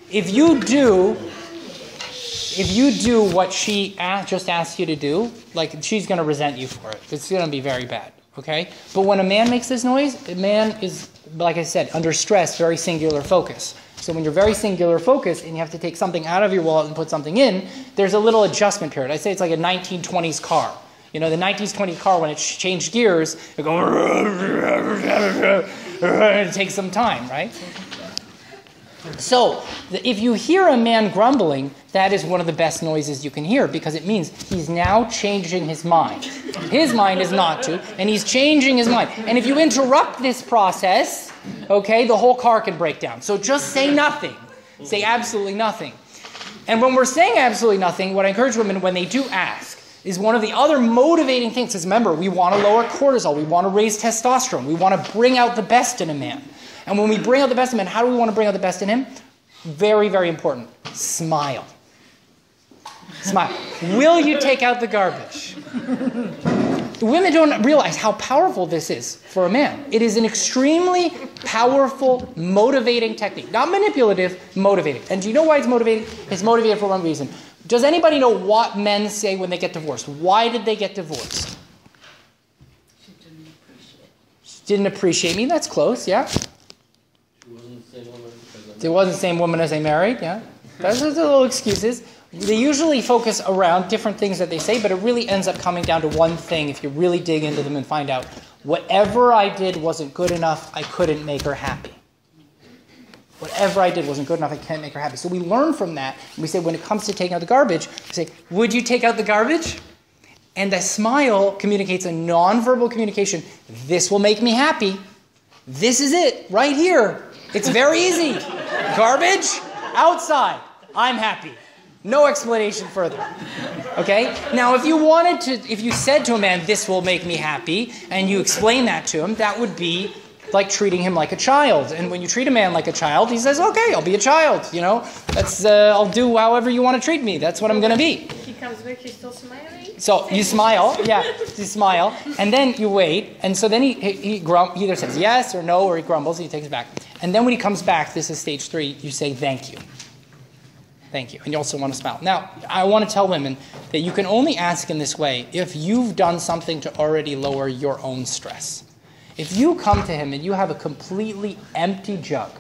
Speaker 1: If you do what she just asked you to do, like she's going to resent you for it. It's going to be very bad, okay? But when a man makes this noise, a man is, like I said, under stress, very singular focus. So when you're very singular focused and you have to take something out of your wallet and put something in, there's a little adjustment period. I say it's like a 1920s car. The 1920s car, when it changed gears, it goes, it takes some time, right? So if you hear a man grumbling, that is one of the best noises you can hear because it means he's now changing his mind. His mind is not to, and he's changing his mind. And if you interrupt this process, okay, the whole car can break down. So just say nothing. Say absolutely nothing. And when we're saying absolutely nothing, what I encourage women when they do ask is one of the other motivating things is, remember, we want to lower cortisol. We want to raise testosterone. We want to bring out the best in a man. And when we bring out the best in a man, how do we want to bring out the best in him? Very, very important. Smile. Smile. Will you take out the garbage? Women don't realize how powerful this is for a man. It is an extremely powerful, motivating technique. Not manipulative, motivating. And do you know why it's motivating? It's motivated for one reason. Does anybody know what men say when they get divorced? Why did they get divorced?
Speaker 6: She
Speaker 1: Didn't appreciate me. That's close, yeah. It wasn't the same woman as I married, yeah. Those are the little excuses. They usually focus around different things that they say, but it really ends up coming down to one thing if you really dig into them and find out, whatever I did wasn't good enough, I couldn't make her happy. Whatever I did wasn't good enough, I can't make her happy. So we learn from that, and we say when it comes to taking out the garbage, we say, would you take out the garbage? And the smile communicates a nonverbal communication. This will make me happy. This is it, right here. It's very easy. Garbage, outside. I'm happy. No explanation further. Okay? Now, if you said to a man, this will make me happy, and you explain that to him, that would be like treating him like a child. And when you treat a man like a child, he says, okay, I'll be a child, I'll do however you want to treat me. That's what I'm going to be.
Speaker 3: He comes back, he's still smiling?
Speaker 1: So you smile, you smile, and then you wait, and so then he either says yes or no, or he grumbles, he takes it back. And then when he comes back, this is stage 3, you say thank you. Thank you. And you also want to smile. Now, I want to tell women that you can only ask in this way if you've done something to already lower your own stress. If you come to him and you have a completely empty jug,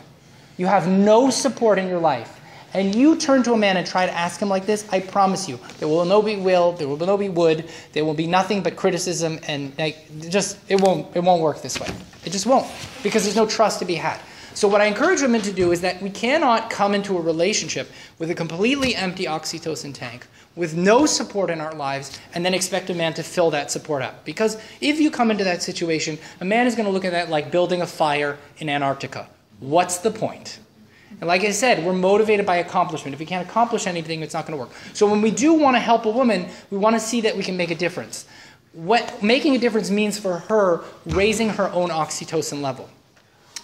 Speaker 1: you have no support in your life, and you turn to a man and try to ask him like this, I promise you, there will no be will, there will no be would, there will be nothing but criticism, and it won't work this way. It just won't, because there's no trust to be had. So what I encourage women to do is that we cannot come into a relationship with a completely empty oxytocin tank, with no support in our lives, and then expect a man to fill that support up. Because if you come into that situation, a man is going to look at that like building a fire in Antarctica. What's the point? And like I said, we're motivated by accomplishment. If we can't accomplish anything, it's not going to work. So when we do want to help a woman, we want to see that we can make a difference. What making a difference means for her raising her own oxytocin level.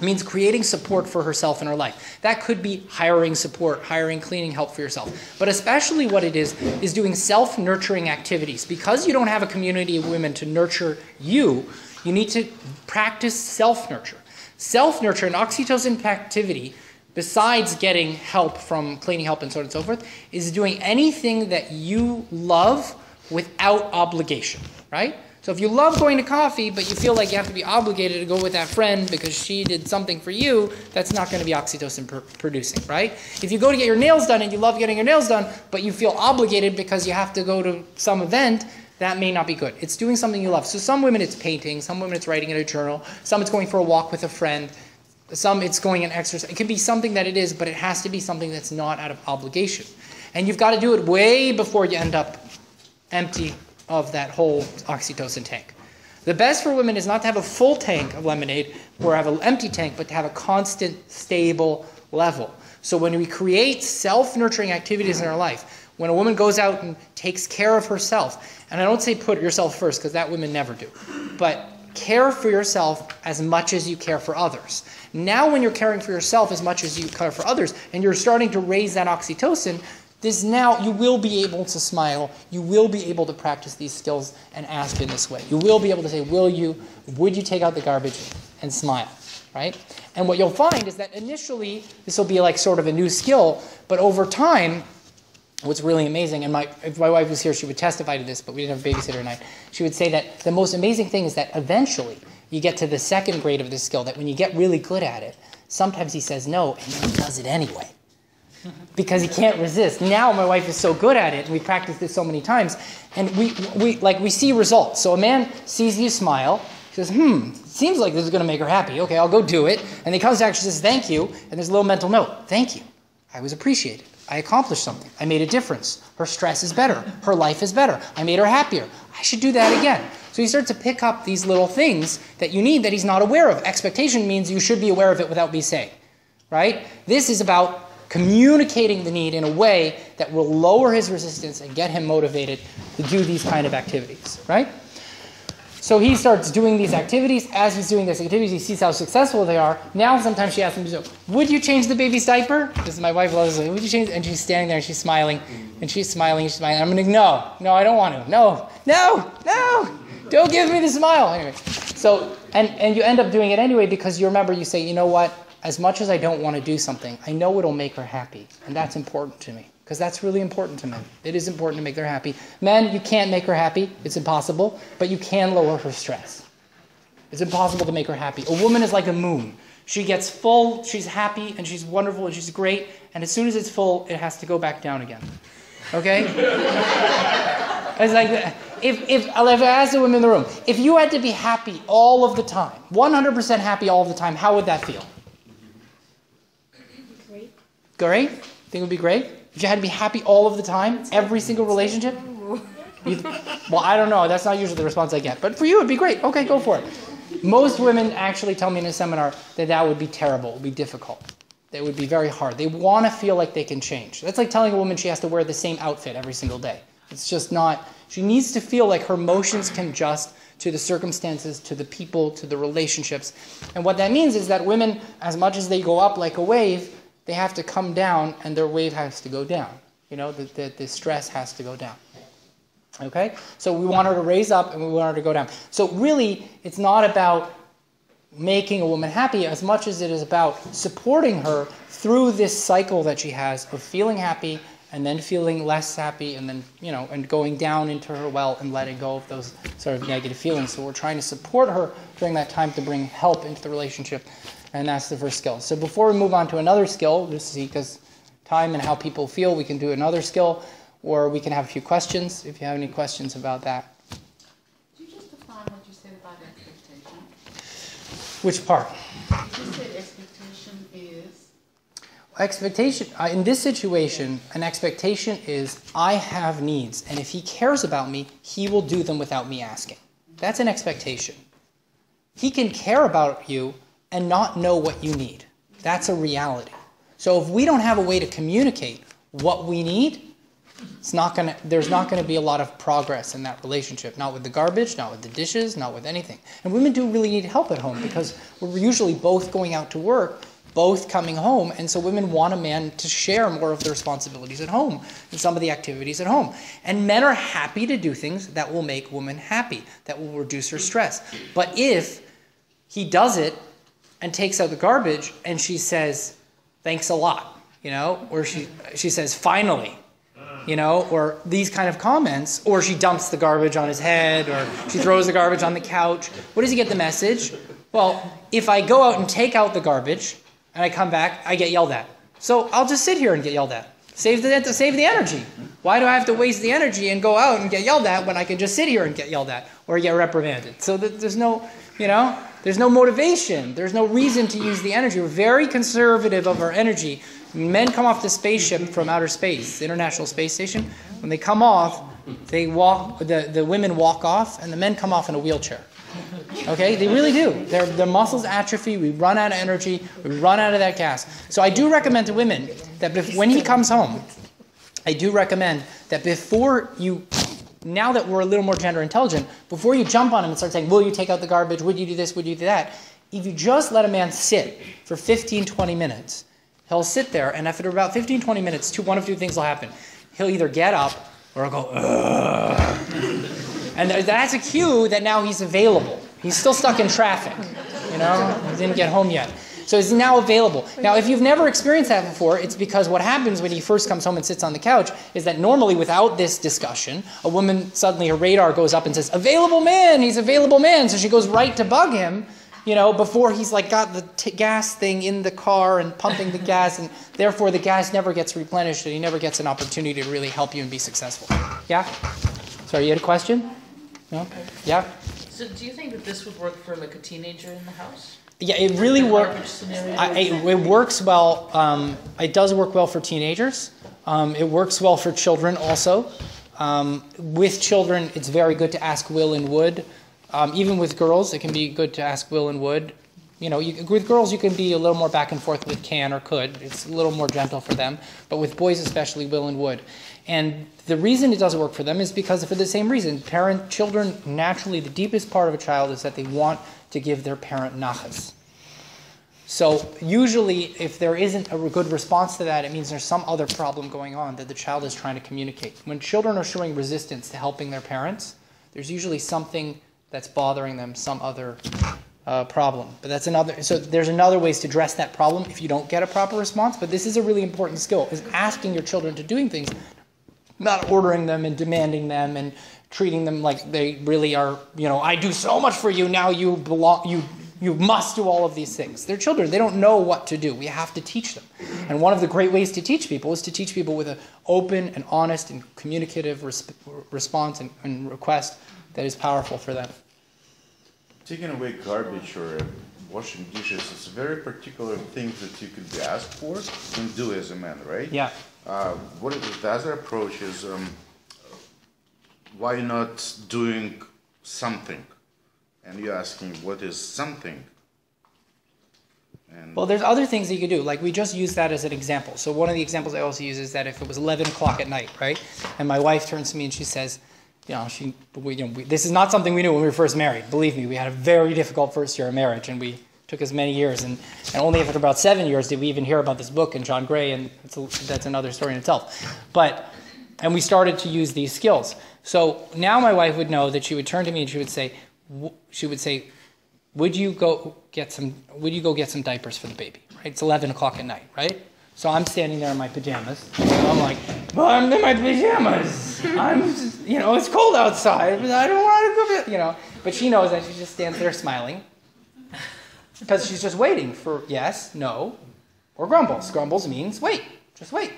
Speaker 1: It means creating support for herself in her life. That could be hiring support, hiring cleaning help for yourself. But especially what it is doing self-nurturing activities. Because you don't have a community of women to nurture you, you need to practice self-nurture. Self-nurture and oxytocin activity, besides getting help from cleaning help and so on and so forth, is doing anything that you love without obligation, right? So if you love going to coffee, but you feel like you have to be obligated to go with that friend because she did something for you, that's not going to be oxytocin producing, right? If you go to get your nails done and you love getting your nails done, but you feel obligated because you have to go to some event, that may not be good. It's doing something you love. So some women it's painting, some women it's writing in a journal, some it's going for a walk with a friend, some it's going and exercise. It can be something that it is, but it has to be something that's not out of obligation. And you've got to do it way before you end up empty of that whole oxytocin tank. The best for women is not to have a full tank of lemonade or have an empty tank, but to have a constant, stable level. So when we create self-nurturing activities in our life, when a woman goes out and takes care of herself, and I don't say put yourself first, because that women never do, but care for yourself as much as you care for others. Now when you're caring for yourself as much as you care for others, and you're starting to raise that oxytocin, now you will be able to smile, you will be able to practice these skills and ask in this way. You will be able to say, would you take out the garbage, and smile, right? And what you'll find is that initially, this will be like sort of a new skill, but over time, what's really amazing, and if my wife was here, she would testify to this, but we didn't have a babysitter tonight, she would say that the most amazing thing is that eventually, you get to the second grade of this skill, that when you get really good at it, sometimes he says no, and then he does it anyway. Because he can't resist. Now my wife is so good at it, and we practiced this so many times, and we see results. So a man sees you smile, he says, seems like this is going to make her happy. Okay, I'll go do it. And he comes back, she says, thank you, and there's a little mental note. Thank you. I was appreciated. I accomplished something. I made a difference. Her stress is better. Her life is better. I made her happier. I should do that again. So he starts to pick up these little things that you need that he's not aware of. Expectation means you should be aware of it without me saying, right? This is about communicating the need in a way that will lower his resistance and get him motivated to do these kind of activities, right? So he starts doing these activities. As he's doing these activities, he sees how successful they are. Now sometimes she asks him, would you change the baby's diaper? This is my wife loves it. Would you change? And she's standing there and she's smiling. And she's smiling. I'm going to, no, I don't want to. No, don't give me the smile. Anyway, so, and you end up doing it anyway because you remember, you say, you know what? As much as I don't want to do something, I know it'll make her happy. And that's important to me. Because that's really important to men. It is important to make her happy. Men, you can't make her happy. It's impossible. But you can lower her stress. It's impossible to make her happy. A woman is like a moon. She gets full, she's happy, and she's wonderful, and she's great. And as soon as it's full, it has to go back down again. Okay? It's like, if I ask the women in the room, if you had to be happy all of the time, 100% happy all of the time, how would that feel? Great? Think it would be great? If you had to be happy all of the time, every single relationship? Well, I don't know. That's not usually the response I get. But for you, it would be great. Okay, go for it. Most women actually tell me in a seminar that would be terrible. It would be difficult. It would be very hard. They want to feel like they can change. That's like telling a woman she has to wear the same outfit every single day. It's just not. She needs to feel like her emotions can adjust to the circumstances, to the people, to the relationships. And what that means is that women, as much as they go up like a wave, they have to come down, and their wave has to go down. You know, the stress has to go down. Okay? So we want her to raise up, and we want her to go down. So really, it's not about making a woman happy as much as it is about supporting her through this cycle that she has of feeling happy, and then feeling less happy, and then, and going down into her well and letting go of those sort of negative feelings. So we're trying to support her during that time to bring help into the relationship. And that's the first skill. So before we move on to another skill, just see, because time and how people feel, we can do another skill, or we can have a few questions if you have any questions about that.
Speaker 6: Could you just define what you said about expectation?
Speaker 1: Which part?
Speaker 6: You just said expectation is...
Speaker 1: Expectation, in this situation, an expectation is I have needs, and if he cares about me, he will do them without me asking. That's an expectation. He can care about you and not know what you need. That's a reality. So if we don't have a way to communicate what we need, there's not going to be a lot of progress in that relationship. Not with the garbage, not with the dishes, not with anything. And women do really need help at home because we're usually both going out to work, both coming home, and so women want a man to share more of the responsibilities at home and some of the activities at home. And men are happy to do things that will make women happy, that will reduce her stress. But if he does it and takes out the garbage and she says, thanks a lot, or she says, finally, or these kind of comments, or she dumps the garbage on his head, or she throws the garbage on the couch, what does he get the message? Well, if I go out and take out the garbage, and I come back, I get yelled at. So I'll just sit here and get yelled at. Save the energy. Why do I have to waste the energy and go out and get yelled at when I can just sit here and get yelled at or get reprimanded? So there's no, there's no motivation. There's no reason to use the energy. We're very conservative of our energy. Men come off the spaceship from outer space, the International Space Station. When they come off, they walk. The women walk off, and the men come off in a wheelchair. Okay, they really do. Their muscles atrophy. We run out of energy. We run out of that gas. So I do recommend to women that when he comes home, I do recommend that before you, now that we're a little more gender intelligent, before you jump on him and start saying, will you take out the garbage? Would you do this? Would you do that? If you just let a man sit for 15, 20 minutes, he'll sit there, and after about 15, 20 minutes, one of two things will happen. He'll either get up or he'll go, ugh. And that's a cue that now he's available. He's still stuck in traffic, He didn't get home yet. So he's now available. Now, if you've never experienced that before, it's because what happens when he first comes home and sits on the couch is that normally without this discussion, a woman, suddenly her radar goes up and says, available man, he's available man. So she goes right to bug him, before he's got the gas thing in the car and pumping the gas, and therefore the gas never gets replenished and he never gets an opportunity to really help you and be successful. Yeah? Sorry, you had a question? No? Yeah?
Speaker 8: So do you think that this would work for like a teenager in the house?
Speaker 1: Yeah, it really works. It works well. It does work well for teenagers. It works well for children also. With children, it's very good to ask will and would. Even with girls, it can be good to ask will and would. With girls, you can be a little more back and forth with can or could. It's a little more gentle for them. But with boys especially, will and would. And the reason it doesn't work for them is because for the same reason. Children, naturally, the deepest part of a child is that they want to give their parent nachas. So usually, if there isn't a good response to that, it means there's some other problem going on that the child is trying to communicate. When children are showing resistance to helping their parents, there's usually something that's bothering them, some other problem. But that's another. So there's another ways to address that problem if you don't get a proper response. But this is a really important skill: is asking your children to doing things, not ordering them and demanding them and treating them like they really are. I do so much for you. Now you belong. You must do all of these things. They're children. They don't know what to do. We have to teach them. And one of the great ways to teach people is to teach people with an open and honest and communicative response and request that is powerful for them.
Speaker 7: Taking away garbage or washing dishes is a very particular thing that you could be asked for and do as a man, right?
Speaker 1: Yeah.
Speaker 7: The other approach is why not doing something? And you're asking, what is something?
Speaker 1: Well, there's other things that you could do. Like, we just used that as an example. So one of the examples I also use is that if it was 11 o'clock at night, right? And my wife turns to me and she says, this is not something we knew when we were first married. Believe me, we had a very difficult first year of marriage, and we took us many years. And only after about 7 years did we even hear about this book and John Gray, and that's another story in itself. And we started to use these skills. So now my wife would know that she would turn to me and she would say, would you go get some diapers for the baby? Right? It's 11 o'clock at night, right? So I'm standing there in my pajamas. And I'm like, well, I'm in my pajamas. It's cold outside, but I don't want to go. But she knows that she just stands there smiling because she's just waiting for yes, no, or grumbles. Grumbles means wait. Just wait.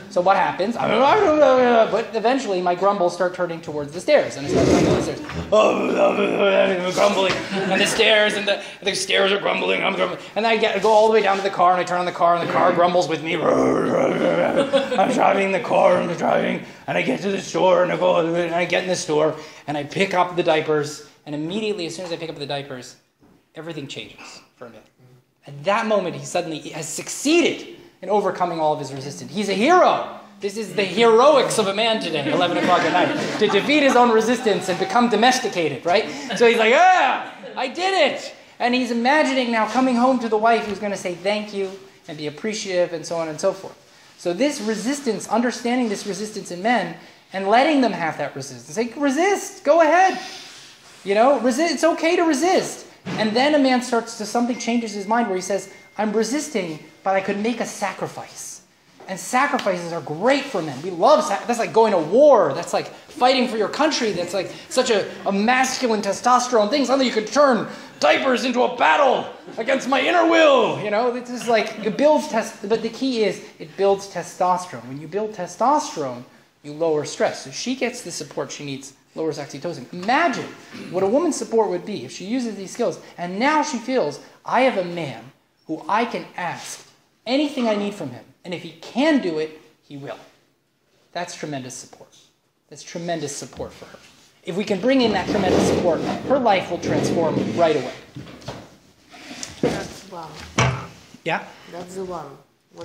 Speaker 1: So what happens? But eventually my grumbles start turning towards the stairs. And I start coming down the stairs. I'm grumbling. And the stairs are grumbling. I'm grumbling. And I go all the way down to the car, and I turn on the car, and the car grumbles with me. I'm driving the car, and I'm driving. And I get to the store, and I get in the store, and I pick up the diapers. And immediately, as soon as I pick up the diapers, everything changes for a minute. At that moment, he suddenly has succeeded in overcoming all of his resistance. He's a hero. This is the heroics of a man today, 11 o'clock at night, to defeat his own resistance and become domesticated, right? So he's like, I did it. And he's imagining now coming home to the wife who's going to say thank you and be appreciative and so on and so forth. So this resistance, understanding this resistance in men and letting them have that resistance. Like, resist, go ahead. Resist. It's okay to resist. And then a man something changes his mind where he says, I'm resisting, but I could make a sacrifice. And sacrifices are great for men. We love that's like going to war. That's like fighting for your country. That's like such a masculine testosterone thing. Suddenly you could turn diapers into a battle against my inner will. This is like, it builds but the key is it builds testosterone. When you build testosterone, you lower stress. So she gets the support she needs, lowers oxytocin. Imagine what a woman's support would be if she uses these skills. And now she feels, I have a man who I can ask anything I need from him. And if he can do it, he will. That's tremendous support. That's tremendous support for her. If we can bring in that tremendous support, her life will transform right away.
Speaker 3: That's one.
Speaker 1: Yeah?
Speaker 3: That's the one.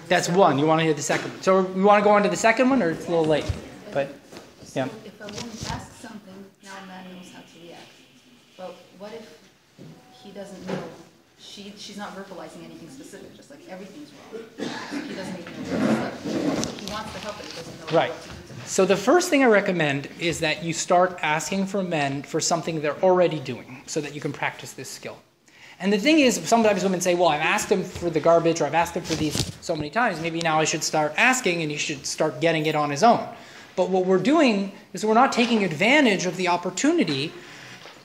Speaker 1: That's one. You want to hear the second one. So we want to go on to the second one, or it's a little late? But, yeah.
Speaker 6: So if a woman asks something, now a man knows how to react. But what if he doesn't know? She's not verbalizing anything specific, just like everything's wrong. He doesn't even know what to say. He wants to help, but he doesn't know
Speaker 1: Right.
Speaker 6: what to do.
Speaker 1: So the first thing I recommend is that you start asking for men for something they're already doing so that you can practice this skill. And the thing is, sometimes women say, well, I've asked him for the garbage or I've asked him for these so many times. Maybe now I should start asking and he should start getting it on his own. But what we're doing is we're not taking advantage of the opportunity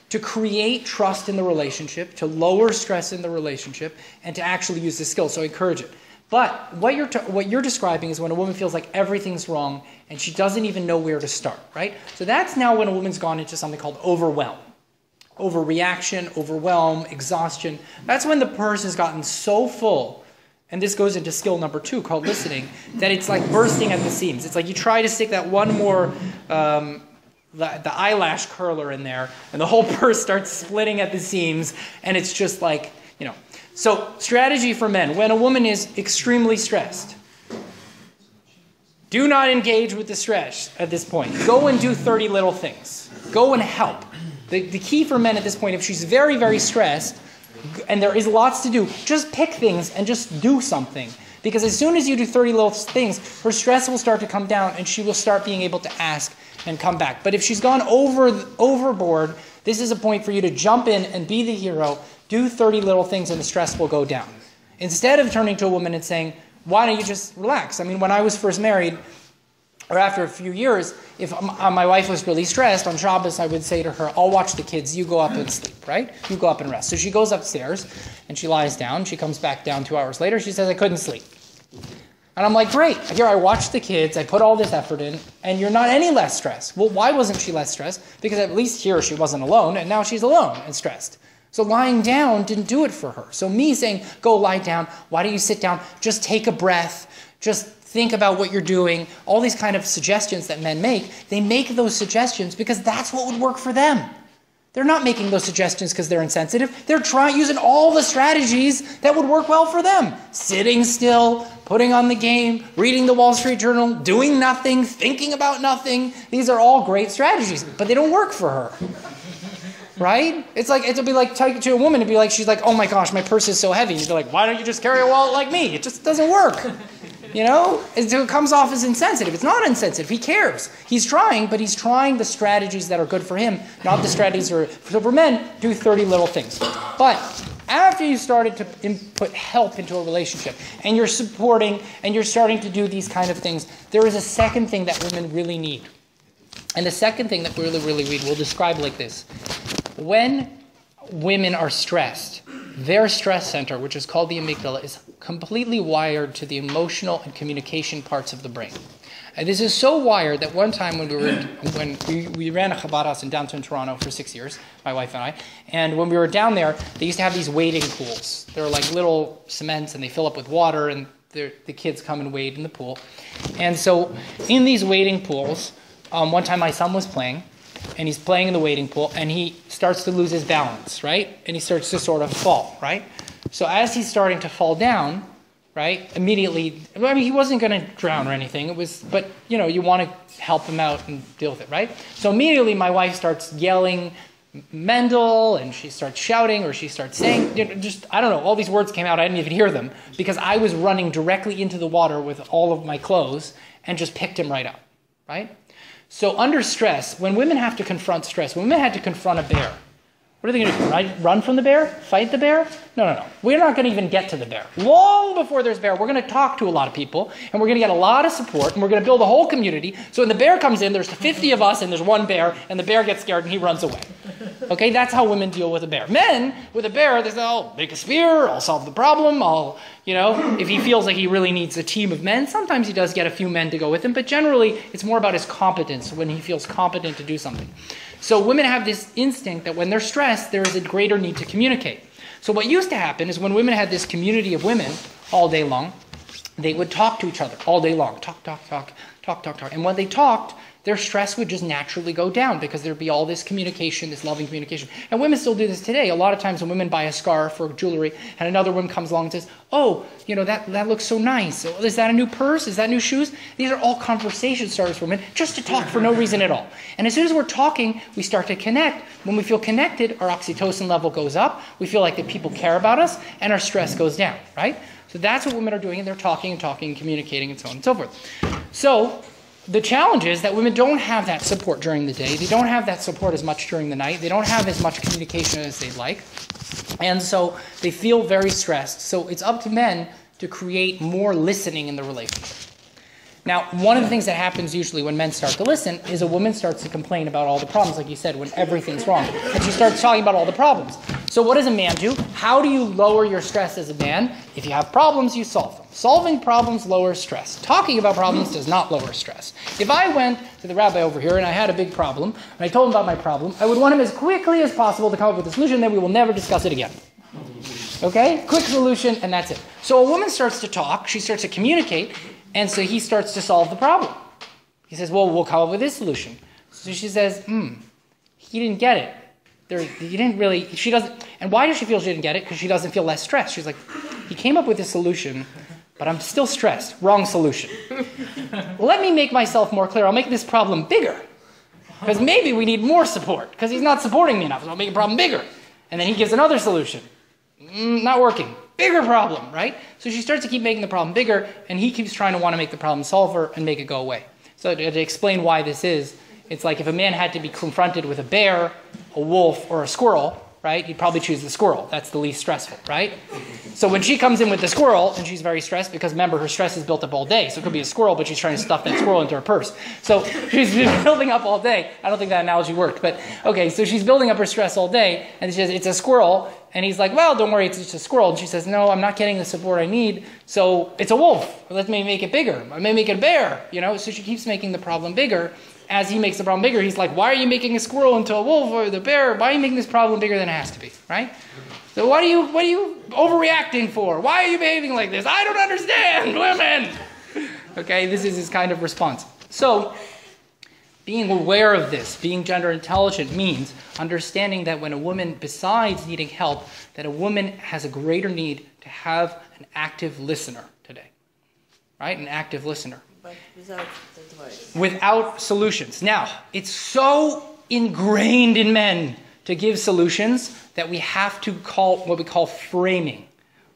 Speaker 1: to create trust in the relationship, to lower stress in the relationship, and to actually use this skill. So encourage it. But what you're describing is when a woman feels like everything's wrong and she doesn't even know where to start, right? So that's now when a woman's gone into something called overwhelm. Overreaction, overwhelm, exhaustion. That's when the person's gotten so full, and this goes into skill number 2 called listening, that it's like bursting at the seams. It's like you try to stick that one more the eyelash curler in there, and the whole purse starts splitting at the seams, and it's just like, So strategy for men. When a woman is extremely stressed, do not engage with the stress at this point. Go and do 30 little things. Go and help. The key for men at this point, if she's very, very stressed, and there is lots to do, just pick things and just do something. Because as soon as you do 30 little things, her stress will start to come down, and she will start being able to ask and come back. But if she's gone overboard, this is a point for you to jump in and be the hero, do 30 little things, and the stress will go down. Instead of turning to a woman and saying, why don't you just relax? I mean, when I was first married, or after a few years, if my wife was really stressed, on Shabbos I would say to her, I'll watch the kids, you go up and sleep, right? You go up and rest. So she goes upstairs, and she lies down. She comes back down 2 hours later. She says, I couldn't sleep. And I'm like, great. Here, I watched the kids. I put all this effort in, and you're not any less stressed. Well, why wasn't she less stressed? Because at least here she wasn't alone, and now she's alone and stressed. So lying down didn't do it for her. So me saying, go lie down. Why don't you sit down? Just take a breath. Just think about what you're doing. All these kind of suggestions that men make, they make those suggestions because that's what would work for them. They're not making those suggestions because they're insensitive. They're using all the strategies that would work well for them. Sitting still, putting on the game, reading the Wall Street Journal, doing nothing, thinking about nothing. These are all great strategies, but they don't work for her. Right? It'll be like talking to a woman and be like, she's like, oh my gosh, my purse is so heavy. And you'd be like, why don't you just carry a wallet like me? It just doesn't work. It comes off as insensitive. It's not insensitive. He cares. He's trying, but he's trying the strategies that are good for him, not the strategies that are... So for men, do 30 little things. But after you started to put help into a relationship, and you're supporting, and you're starting to do these kind of things, there is a second thing that women really need. And the second thing that we really need, we'll describe like this. When women are stressed, their stress center, which is called the amygdala, is completely wired to the emotional and communication parts of the brain. And this is so wired that one time when we ran a Chabad house in downtown Toronto for 6 years, my wife and I, and when we were down there, they used to have these wading pools. They're like little cements, and they fill up with water, and the kids come and wade in the pool. And so in these wading pools, one time my son was playing, and he's playing in the wading pool, and he starts to lose his balance, right? And he starts to sort of fall, right? So as he's starting to fall down, right, immediately, I mean, he wasn't going to drown or anything. But, you want to help him out and deal with it, right? So immediately my wife starts yelling, Mendel, and she starts shouting, or she starts saying, I don't know, all these words came out, I didn't even hear them, because I was running directly into the water with all of my clothes and just picked him right up, right? So under stress, when women have to confront stress, when women had to confront a bear, what are they going to do? Right? Run from the bear? Fight the bear? No. We're not going to even get to the bear. Long before there's bear, we're going to talk to a lot of people, and we're going to get a lot of support, and we're going to build a whole community. So when the bear comes in, there's 50 of us, and there's one bear, and the bear gets scared, and he runs away. Okay, that's how women deal with a bear. Men, with a bear, they say, I'll make a spear, I'll solve the problem, if he feels like he really needs a team of men, sometimes he does get a few men to go with him, but generally, it's more about his competence, when he feels competent to do something. So women have this instinct that when they're stressed, there is a greater need to communicate. So what used to happen is when women had this community of women all day long, they would talk to each other all day long. Talk. And when they talked, their stress would just naturally go down because there'd be all this communication, this loving communication. And women still do this today. A lot of times when women buy a scarf or jewelry and another woman comes along and says, that looks so nice. Is that a new purse? Is that new shoes? These are all conversation starters for women just to talk for no reason at all. And as soon as we're talking, we start to connect. When we feel connected, our oxytocin level goes up. We feel like that people care about us and our stress goes down, right? So that's what women are doing, and they're talking and communicating and so on and so forth. So the challenge is that women don't have that support during the day. They don't have that support as much during the night. They don't have as much communication as they'd like. And so they feel very stressed. So it's up to men to create more listening in the relationship. Now, one of the things that happens usually when men start to listen is a woman starts to complain about all the problems, like you said, when everything's wrong. And she starts talking about all the problems. So what does a man do? How do you lower your stress as a man? If you have problems, you solve them. Solving problems lowers stress. Talking about problems does not lower stress. If I went to the rabbi over here and I had a big problem, and I told him about my problem, I would want him as quickly as possible to come up with a solution, then we will never discuss it again. Okay? Quick solution, and that's it. So a woman starts to talk, she starts to communicate, and so he starts to solve the problem. He says, well, we'll come up with this solution. So she says, he didn't get it. She doesn't, and why does she feel she didn't get it? Because she doesn't feel less stressed. She's like, he came up with this solution, but I'm still stressed. Wrong solution. Let me make myself more clear. I'll make this problem bigger. Because maybe we need more support. Because he's not supporting me enough. So I'll make the problem bigger. And then he gives another solution. Not working. Bigger problem, right? So she starts to keep making the problem bigger, and he keeps trying to want to make the problem solver and make it go away. So to explain why this is, it's like if a man had to be confronted with a bear, a wolf, or a squirrel, right? He'd probably choose the squirrel. That's the least stressful, right? So when she comes in with the squirrel, and she's very stressed, because remember, her stress is built up all day. So it could be a squirrel, but she's trying to stuff that squirrel into her purse. So she's been building up all day. I don't think that analogy worked, but okay, so she's building up her stress all day, and she says, it's a squirrel, and he's like, well, don't worry, it's just a squirrel. And she says, no, I'm not getting the support I need, so it's a wolf. Let me make it bigger. I may make it a bear, So she keeps making the problem bigger. As he makes the problem bigger, he's like, why are you making a squirrel into a wolf or the bear? Why are you making this problem bigger than it has to be, right? So what are you overreacting for? Why are you behaving like this? I don't understand, women! Okay, this is his kind of response. So, being aware of this, being gender intelligent, means understanding that when a woman, besides needing help, that a woman has a greater need to have an active listener today. Right? An active listener.
Speaker 3: But without advice.
Speaker 1: Without solutions. Now, it's so ingrained in men to give solutions that we have to call what we call framing.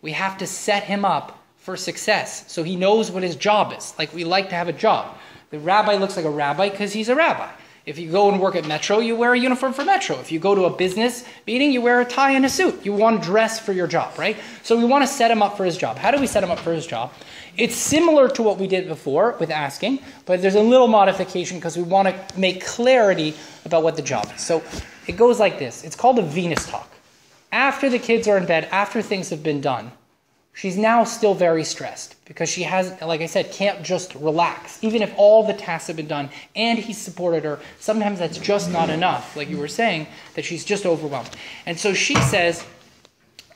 Speaker 1: We have to set him up for success so he knows what his job is. Like we like to have a job. The rabbi looks like a rabbi because he's a rabbi. If you go and work at Metro, you wear a uniform for Metro. If you go to a business meeting, you wear a tie and a suit. You want to dress for your job, right? So we want to set him up for his job. How do we set him up for his job? It's similar to what we did before with asking, but there's a little modification because we want to make clarity about what the job is. So it goes like this. It's called a Venus talk. after the kids are in bed, after things have been done, she's now still very stressed because she has, like I said, can't just relax. Even if all the tasks have been done and he's supported her, sometimes that's just not enough, like you were saying, that she's just overwhelmed. And so she says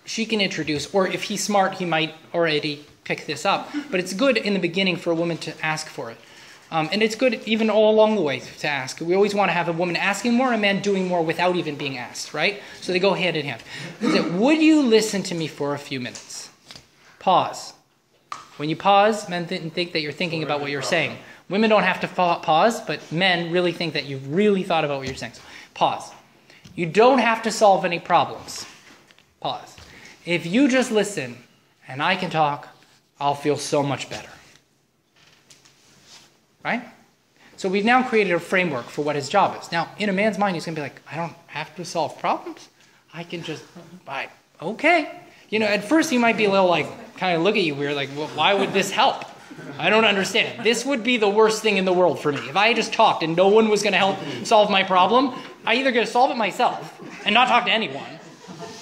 Speaker 1: she can introduce, or if he's smart, he might already pick this up. But it's good in the beginning for a woman to ask for it. And it's good even all along the way to ask. We always want to have a woman asking more and a man doing more without even being asked, right? So they go hand in hand. Would you listen to me for a few minutes? Pause. When you pause, men think that you're thinking about what you're saying. Women don't have to pause, but men really think that you've really thought about what you're saying. So pause. You don't have to solve any problems. Pause. If you just listen and I can talk, I'll feel so much better. Right? So we've now created a framework for what his job is. Now, in a man's mind, he's going to be like, I don't have to solve problems. I can just, okay. You know, at first he might be a little like, kind of look at you weird, like, well, why would this help? I don't understand. This would be the worst thing in the world for me. If I just talked and no one was going to help solve my problem, I'm either going to solve it myself and not talk to anyone,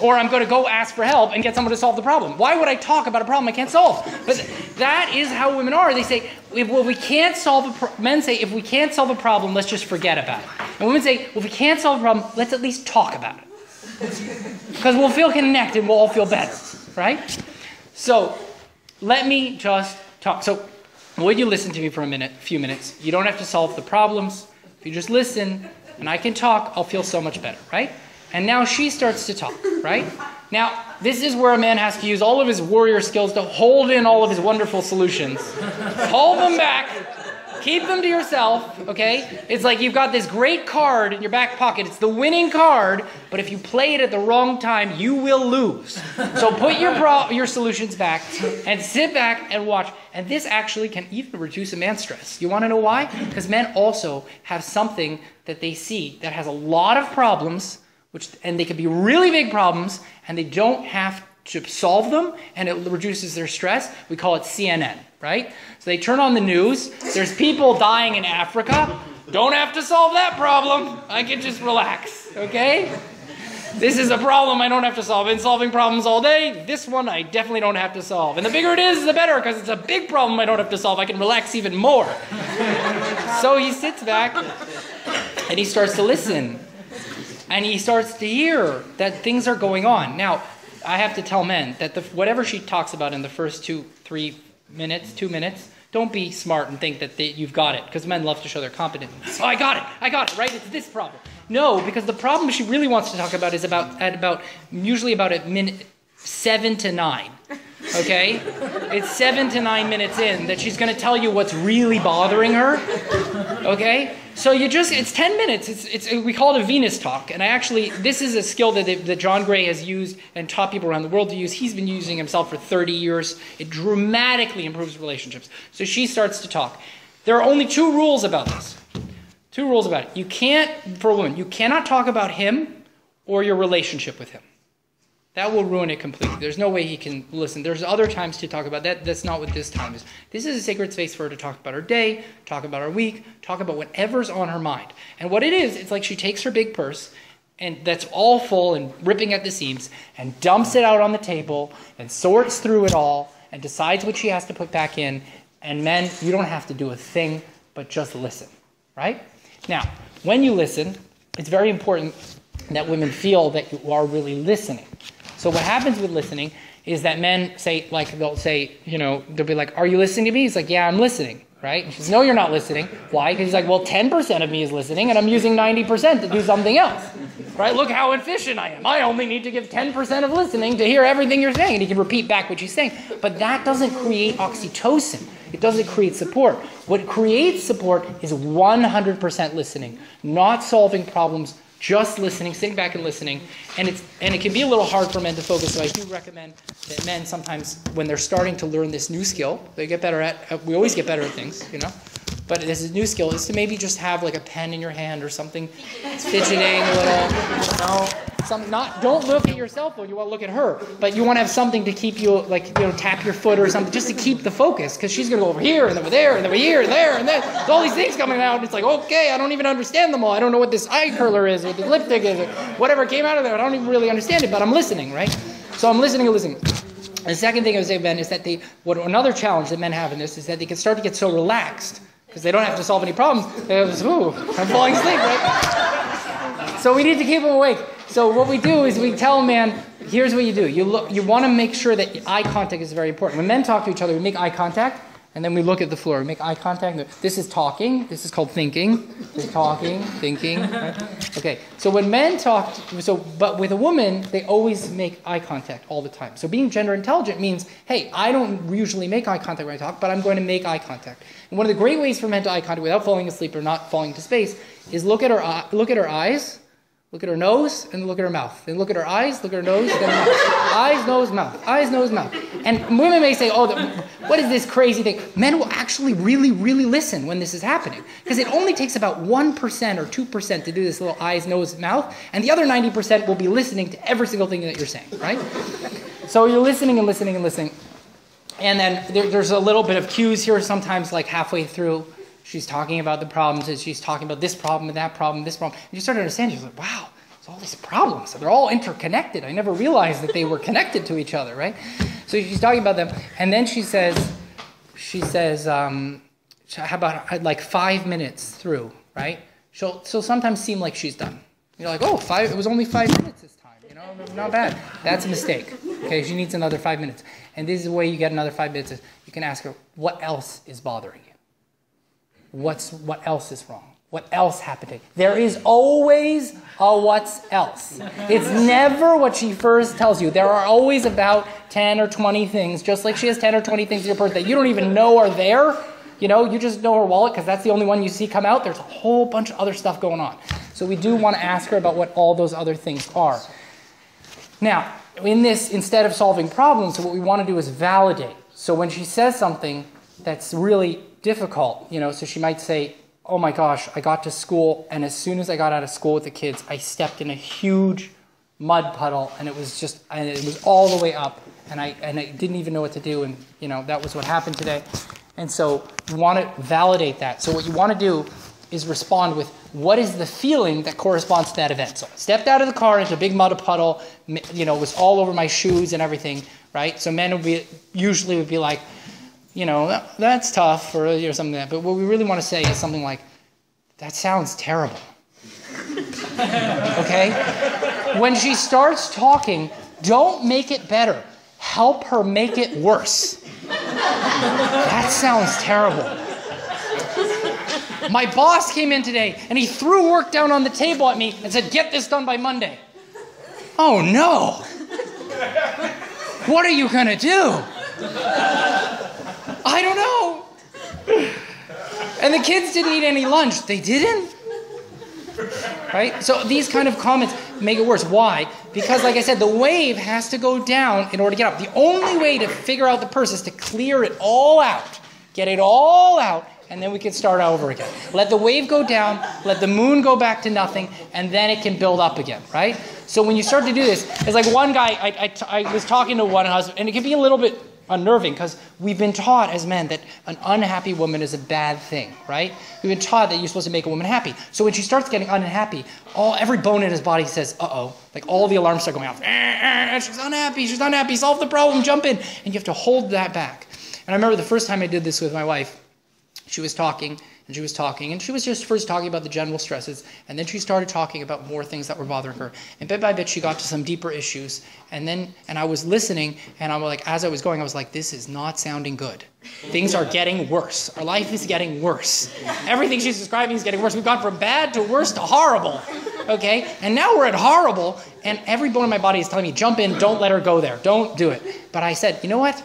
Speaker 1: or I'm going to go ask for help and get someone to solve the problem. Why would I talk about a problem I can't solve? But that is how women are. They say, we can't solve men say, if we can't solve a problem, let's just forget about it. And women say, well, if we can't solve a problem, let's at least talk about it. Because we'll feel connected, we'll all feel better, right? So let me just talk. So would you listen to me for a few minutes? You don't have to solve the problems. If you just listen and I can talk, I'll feel so much better, right? And now she starts to talk, right? Now, this is where a man has to use all of his warrior skills to hold in all of his wonderful solutions. Hold them back. Keep them to yourself, okay? It's like you've got this great card in your back pocket. It's the winning card, but if you play it at the wrong time, you will lose. So put your solutions back and sit back and watch. And this actually can even reduce a man's stress. You want to know why? Because men also have something that they see that has a lot of problems, and they can be really big problems, and they don't have to solve them, and it reduces their stress. We call it CNN, right? So they turn on the news. There's people dying in Africa. Don't have to solve that problem. I can just relax, okay? This is a problem I don't have to solve. I've been solving problems all day. This one I definitely don't have to solve. And the bigger it is, the better, because it's a big problem I don't have to solve. I can relax even more. So he sits back, and he starts to listen. And he starts to hear that things are going on. Now, I have to tell men that whatever she talks about in the first 2 minutes, don't be smart and think that you've got it, because men love to show they're competent. Oh, I got it, right? It's this problem. No, because the problem she really wants to talk about is usually about at minute 7 to 9. Okay? It's 7 to 9 minutes in that she's going to tell you what's really bothering her. Okay? So it's 10 minutes. We call it a Venus talk. And this is a skill that John Gray has used and taught people around the world to use. He's been using himself for 30 years. It dramatically improves relationships. So she starts to talk. There are only 2 rules about this. 2 rules about it. For a woman, you cannot talk about him or your relationship with him. That will ruin it completely. There's no way he can listen. There's other times to talk about that. That's not what this time is. This is a sacred space for her to talk about her day, talk about her week, talk about whatever's on her mind. And what it is, it's like she takes her big purse, and that's all full and ripping at the seams, and dumps it out on the table, and sorts through it all, and decides what she has to put back in. And men, you don't have to do a thing, but just listen, right? Now, when you listen, it's very important that women feel that you are really listening. So what happens with listening is that men they'll be like, are you listening to me? He's like, yeah, I'm listening, right? And she says, no, you're not listening. Why? Because he's like, well, 10% of me is listening, and I'm using 90% to do something else, right? Look how efficient I am. I only need to give 10% of listening to hear everything you're saying, and he can repeat back what she's saying. But that doesn't create oxytocin. It doesn't create support. What creates support is 100% listening, not solving problems, just listening, sitting back and listening. And it can be a little hard for men to focus, so I do recommend that men sometimes, when they're starting to learn this new skill, they get better at, we always get better at things, but this is a new skill, is to maybe just have like a pen in your hand or something, it's fidgeting a little, Don't look at your cell phone, you want to look at her. But you want to have something to keep you, like, tap your foot or something, just to keep the focus, because she's going to go over here, and over there, and over here, and there, and then there's all these things coming out, and it's like, okay, I don't even understand them all. I don't know what this eye curler is, what the lipstick is, or whatever came out of there. I don't even really understand it, but I'm listening, right? So I'm listening and listening. And the second thing I would say, Ben, is that another challenge that men have in this is that they can start to get so relaxed, because they don't have to solve any problems. They just, I'm falling asleep, right? So we need to keep them awake. So what we do is we tell a man, here's what you do. You want to make sure that eye contact is very important. When men talk to each other, we make eye contact, and then we look at the floor. We make eye contact. This is talking. This is called thinking. This is talking, thinking. Right? Okay. So when men talk, but with a woman, they always make eye contact all the time. So being gender intelligent means, hey, I don't usually make eye contact when I talk, but I'm going to make eye contact. And one of the great ways for men to eye contact without falling asleep or not falling into space is look at her eyes. Look at her nose, and look at her mouth. Then look at her eyes, look at her nose, look at her mouth. Eyes, nose, mouth. Eyes, nose, mouth. And women may say, what is this crazy thing? Men will actually really, really listen when this is happening. Because it only takes about 1% or 2% to do this little eyes, nose, mouth. And the other 90% will be listening to every single thing that you're saying, right? So you're listening and listening and listening. And then there's a little bit of cues here sometimes, like halfway through. She's talking about the problems, and she's talking about this problem and that problem, this problem. And you start to understand, she's like, wow, there's all these problems. They're all interconnected. I never realized that they were connected to each other, right? So she's talking about them. And then she says, how about like 5 minutes through, right? She'll sometimes seem like she's done. You're like, it was only 5 minutes this time, not bad. That's a mistake. Okay, she needs another 5 minutes. And this is the way you get another 5 minutes. Is you can ask her, what else is bothering you? What else is wrong? What else happened to you? There is always a what's else. It's never what she first tells you. There are always about 10 or 20 things, just like she has 10 or 20 things in your purse that you don't even know are there. You just know her wallet because that's the only one you see come out. There's a whole bunch of other stuff going on. So we do want to ask her about what all those other things are. Now, in this, instead of solving problems, what we want to do is validate. So when she says something that's really difficult, so she might say, oh my gosh, I got to school, and as soon as I got out of school with the kids, I stepped in a huge mud puddle, and it was all the way up, and I didn't even know what to do, and that was what happened today. And so you want to validate that. So what you want to do is respond with, what is the feeling that corresponds to that event? So I stepped out of the car into a big mud puddle, it was all over my shoes and everything, right? So men would usually be like, that's tough, or something like that. But what we really want to say is something like, that sounds terrible. Okay? When she starts talking, don't make it better. Help her make it worse. That sounds terrible. My boss came in today, and he threw work down on the table at me and said, get this done by Monday. Oh, no. What are you going to do? I don't know. And the kids didn't eat any lunch. They didn't? Right? So these kind of comments make it worse. Why? Because, like I said, the wave has to go down in order to get up. The only way to figure out the purse is to clear it all out. Get it all out, and then we can start over again. Let the wave go down, let the moon go back to nothing, and then it can build up again, right? So when you start to do this, it's like one guy, I was talking to one husband, and it can be a little bit unnerving because we've been taught as men that an unhappy woman is a bad thing, right? We've been taught that you're supposed to make a woman happy. So when she starts getting unhappy, every bone in his body says, uh-oh. Like all the alarms start going off. She's unhappy, solve the problem, jump in. And you have to hold that back. And I remember the first time I did this with my wife, she was talking, and she was talking, and she was just first talking about the general stresses, and then she started talking about more things that were bothering her. And bit by bit, she got to some deeper issues, and I was listening, and I'm like, as I was going, I was like, this is not sounding good. Things are getting worse. Our life is getting worse. Everything she's describing is getting worse. We've gone from bad to worse to horrible, okay? And now we're at horrible, and every bone in my body is telling me, jump in, don't let her go there, don't do it. But I said, you know what?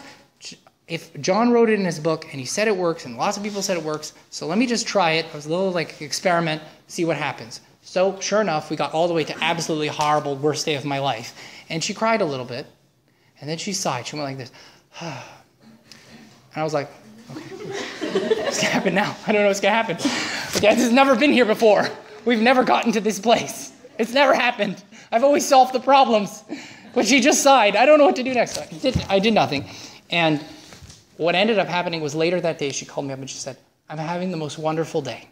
Speaker 1: If John wrote it in his book, and he said it works, and lots of people said it works, so let me just try it. It was a little like experiment, see what happens. So sure enough, we got all the way to absolutely horrible, worst day of my life. And she cried a little bit, and then she sighed. She went like this. And I was like, okay, what's going to happen now? I don't know what's going to happen. Okay, this has never been here before. We've never gotten to this place. It's never happened. I've always solved the problems. But she just sighed. I don't know what to do next time. I did nothing. And what ended up happening was later that day, she called me up and she said, I'm having the most wonderful day.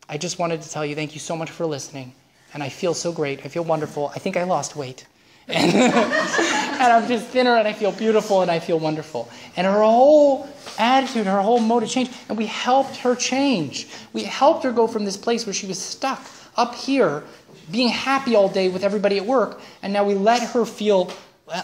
Speaker 1: I just wanted to tell you, thank you so much for listening. And I feel so great. I feel wonderful. I think I lost weight. And, and I'm just thinner and I feel beautiful and I feel wonderful. And her whole attitude, her whole mode changed. And we helped her change. We helped her go from this place where she was stuck up here, being happy all day with everybody at work. And now we let her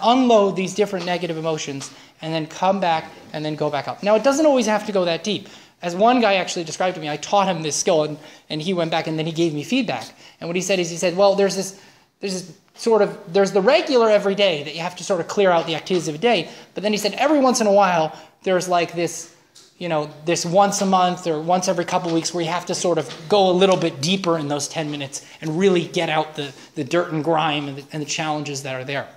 Speaker 1: unload these different negative emotions and then come back and then go back up. Now, it doesn't always have to go that deep. As one guy actually described to me, I taught him this skill and he went back and then he gave me feedback. And what he said is, he said, well, there's the regular every day that you have to sort of clear out the activities of a day. But then he said, every once in a while, there's like this, this once a month or once every couple of weeks where you have to sort of go a little bit deeper in those 10 minutes and really get out the dirt and grime and the challenges that are there.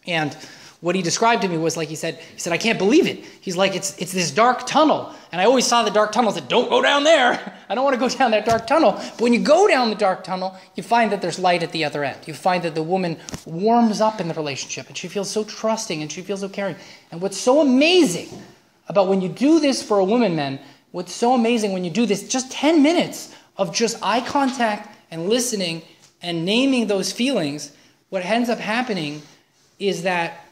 Speaker 1: And what he described to me was like, he said, I can't believe it. He's like, it's this dark tunnel. And I always saw the dark tunnel. I said, don't go down there. I don't want to go down that dark tunnel. But when you go down the dark tunnel, you find that there's light at the other end. You find that the woman warms up in the relationship and she feels so trusting and she feels so caring. And what's so amazing about when you do this for a woman, men, what's so amazing when you do this, just 10 minutes of just eye contact and listening and naming those feelings, what ends up happening is that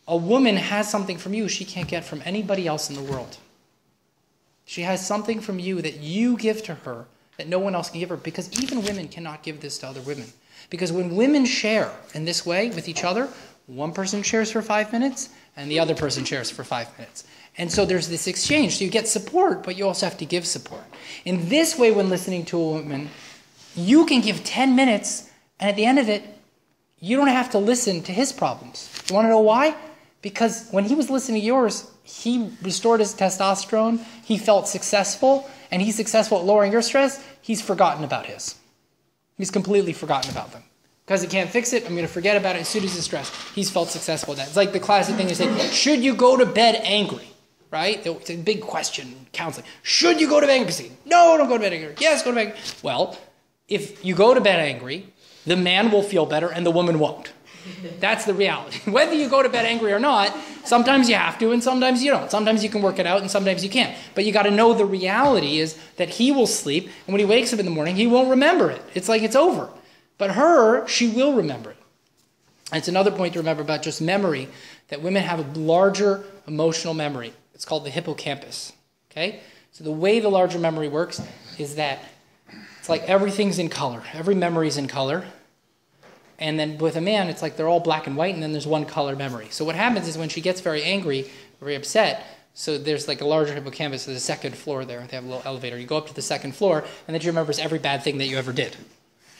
Speaker 1: a woman has something from you she can't get from anybody else in the world. She has something from you that you give to her that no one else can give her, because even women cannot give this to other women. Because when women share in this way with each other, one person shares for 5 minutes and the other person shares for 5 minutes. And so there's this exchange. So you get support, but you also have to give support. In this way, when listening to a woman, you can give 10 minutes and at the end of it, you don't have to listen to his problems. You want to know why? Because when he was listening to yours, he restored his testosterone, he felt successful, and he's successful at lowering your stress, he's forgotten about his. He's completely forgotten about them. Because he can't fix it, I'm going to forget about it as soon as he's stressed. He's felt successful at that. It's like the classic thing you say, should you go to bed angry? Right? It's a big question in counseling. Should you go to bed angry? Say, no, don't go to bed angry. Yes, go to bed angry. Well, if you go to bed angry, the man will feel better and the woman won't. That's the reality. Whether you go to bed angry or not, sometimes you have to and sometimes you don't. Sometimes you can work it out and sometimes you can't. But you got to know the reality is that he will sleep and when he wakes up in the morning, he won't remember it. It's like it's over. But her, she will remember it. And it's another point to remember about just memory, that women have a larger emotional memory. It's called the hippocampus. Okay? So the way the larger memory works is that it's like everything's in color. Every memory is in color. And then with a man, it's like they're all black and white, and then there's one color memory. So what happens is when she gets very angry, very upset, so there's like a larger hippocampus, there's a second floor there. They have a little elevator. You go up to the second floor, and then she remembers every bad thing that you ever did.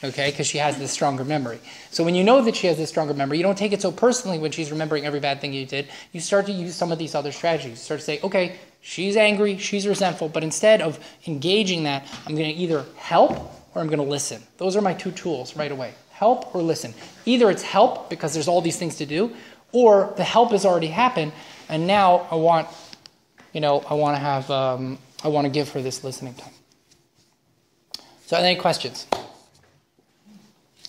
Speaker 1: Okay? Because she has this stronger memory. So when you know that she has this stronger memory, you don't take it so personally when she's remembering every bad thing you did. You start to use some of these other strategies. You start to say, okay, she's angry, she's resentful, but instead of engaging that, I'm going to either help or I'm going to listen. Those are my two tools right away. Help or listen. Either it's help because there's all these things to do, or the help has already happened, and now I want to give her this listening time. So, any questions?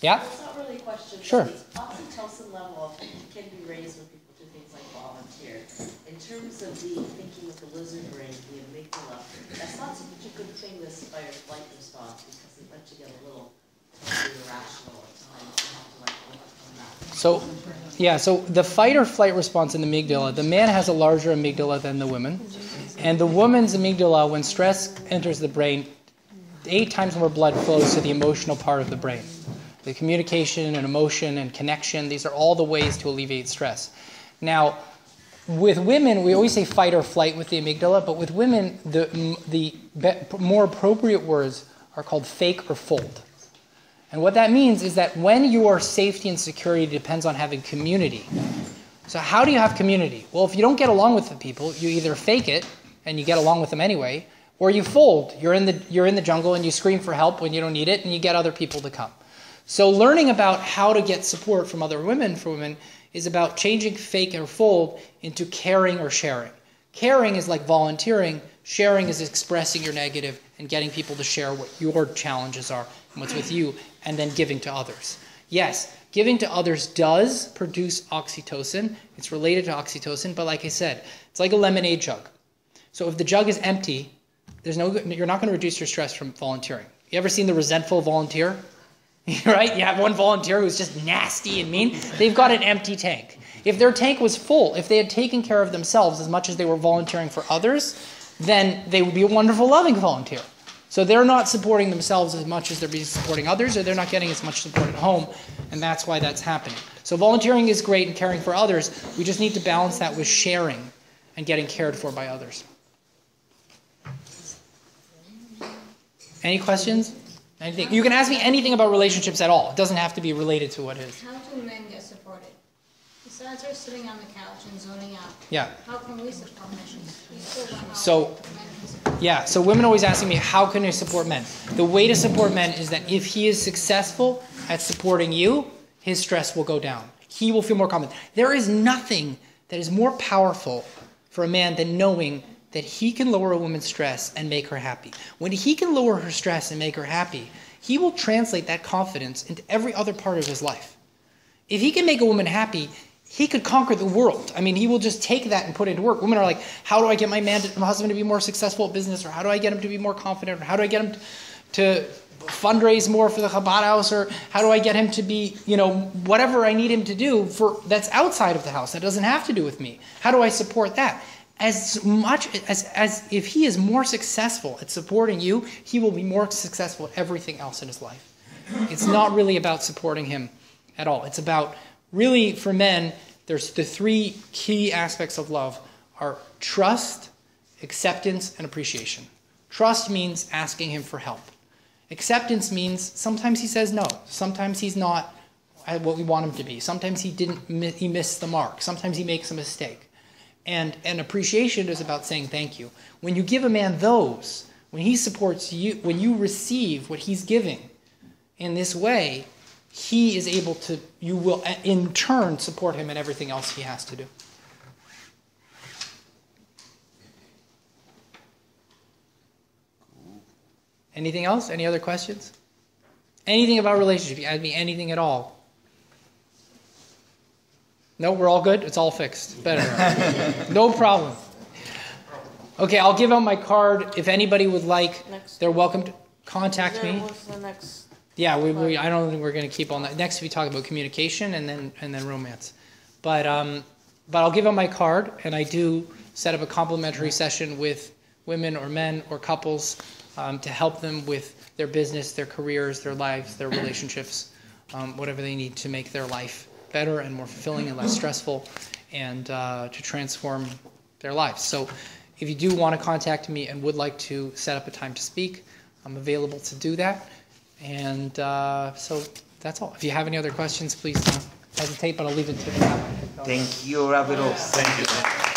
Speaker 1: Yeah?
Speaker 3: It's not really a question.
Speaker 1: Sure.
Speaker 3: The oxytocin level can be raised when people do things like volunteer. In terms of the thinking with the lizard brain, the amygdala, that's not such a good thing, this fight or flight response, because it lets you get a little irrational at times. You have to like overcome that.
Speaker 1: So the fight or flight response in the amygdala, the man has a larger amygdala than the woman. And the woman's amygdala, when stress enters the brain, 8 times more blood flows to the emotional part of the brain. The communication and emotion and connection, these are all the ways to alleviate stress. Now, with women, we always say fight or flight with the amygdala, but with women, the more appropriate words are called fake or fold. And what that means is that when your safety and security depends on having community. So how do you have community? Well, if you don't get along with the people, you either fake it and you get along with them anyway, or you fold. You're in the jungle and you scream for help when you don't need it and you get other people to come. So learning about how to get support from other women for women is about changing fake or fold into caring or sharing. Caring is like volunteering. Sharing is expressing your negative and getting people to share what your challenges are and what's with you, and then giving to others. Yes, giving to others does produce oxytocin. It's related to oxytocin, but like I said, it's like a lemonade jug. So if the jug is empty, you're not going to reduce your stress from volunteering. You ever seen the resentful volunteer? Right? You have one volunteer who's just nasty and mean. They've got an empty tank. If their tank was full, if they had taken care of themselves as much as they were volunteering for others, then they would be a wonderful, loving volunteer. So they're not supporting themselves as much as they're supporting others, or they're not getting as much support at home, and that's why that's happening. So volunteering is great and caring for others. We just need to balance that with sharing and getting cared for by others. Any questions? Anything? You can ask me anything about relationships at all. It doesn't have to be related to what it is.
Speaker 5: How do men get supported? Besides her sitting on the couch and zoning out,
Speaker 1: Yeah.
Speaker 5: how can we support men? We still don't know
Speaker 1: So,
Speaker 5: how men can support.
Speaker 1: yeah, so women always asking me, how can I support men? The way to support men is that if he is successful at supporting you, his stress will go down. He will feel more confident. There is nothing that is more powerful for a man than knowing that he can lower a woman's stress and make her happy. When he can lower her stress and make her happy, he will translate that confidence into every other part of his life. If he can make a woman happy, he could conquer the world. I mean, he will just take that and put it to work. Women are like, how do I get my husband to be more successful at business? Or how do I get him to be more confident? Or how do I get him to fundraise more for the Chabad house? Or how do I get him to be, whatever I need him to do that's outside of the house, that doesn't have to do with me? How do I support that? As much as if he is more successful at supporting you, he will be more successful at everything else in his life. It's not really about supporting him at all. It's about, really, for men, there's the three key aspects of love are trust, acceptance, and appreciation. Trust means asking him for help. Acceptance means sometimes he says no. Sometimes he's not what we want him to be. Sometimes he missed the mark. Sometimes he makes a mistake. And appreciation is about saying thank you. When you give a man those, when he supports you, when you receive what he's giving in this way, he is able to, you will in turn support him in everything else he has to do. Anything else? Any other questions? Anything about relationship? You ask me anything at all. No, we're all good? It's all fixed. Better. No problem. Okay, I'll give out my card. If anybody would like, they're welcome to contact me.
Speaker 3: What's the next?
Speaker 1: Yeah, I don't think we're going to keep on that. Next, we talk about communication and then romance. But I'll give out my card, and I do set up a complimentary session with women or men or couples to help them with their business, their careers, their lives, their relationships, whatever they need to make their life better and more fulfilling and less stressful, and to transform their lives. So if you do want to contact me and would like to set up a time to speak, I'm available to do that. And so that's all. If you have any other questions, please don't hesitate, but I'll leave it to the.
Speaker 9: Thank you, Rabbi Rose.
Speaker 7: Thank you.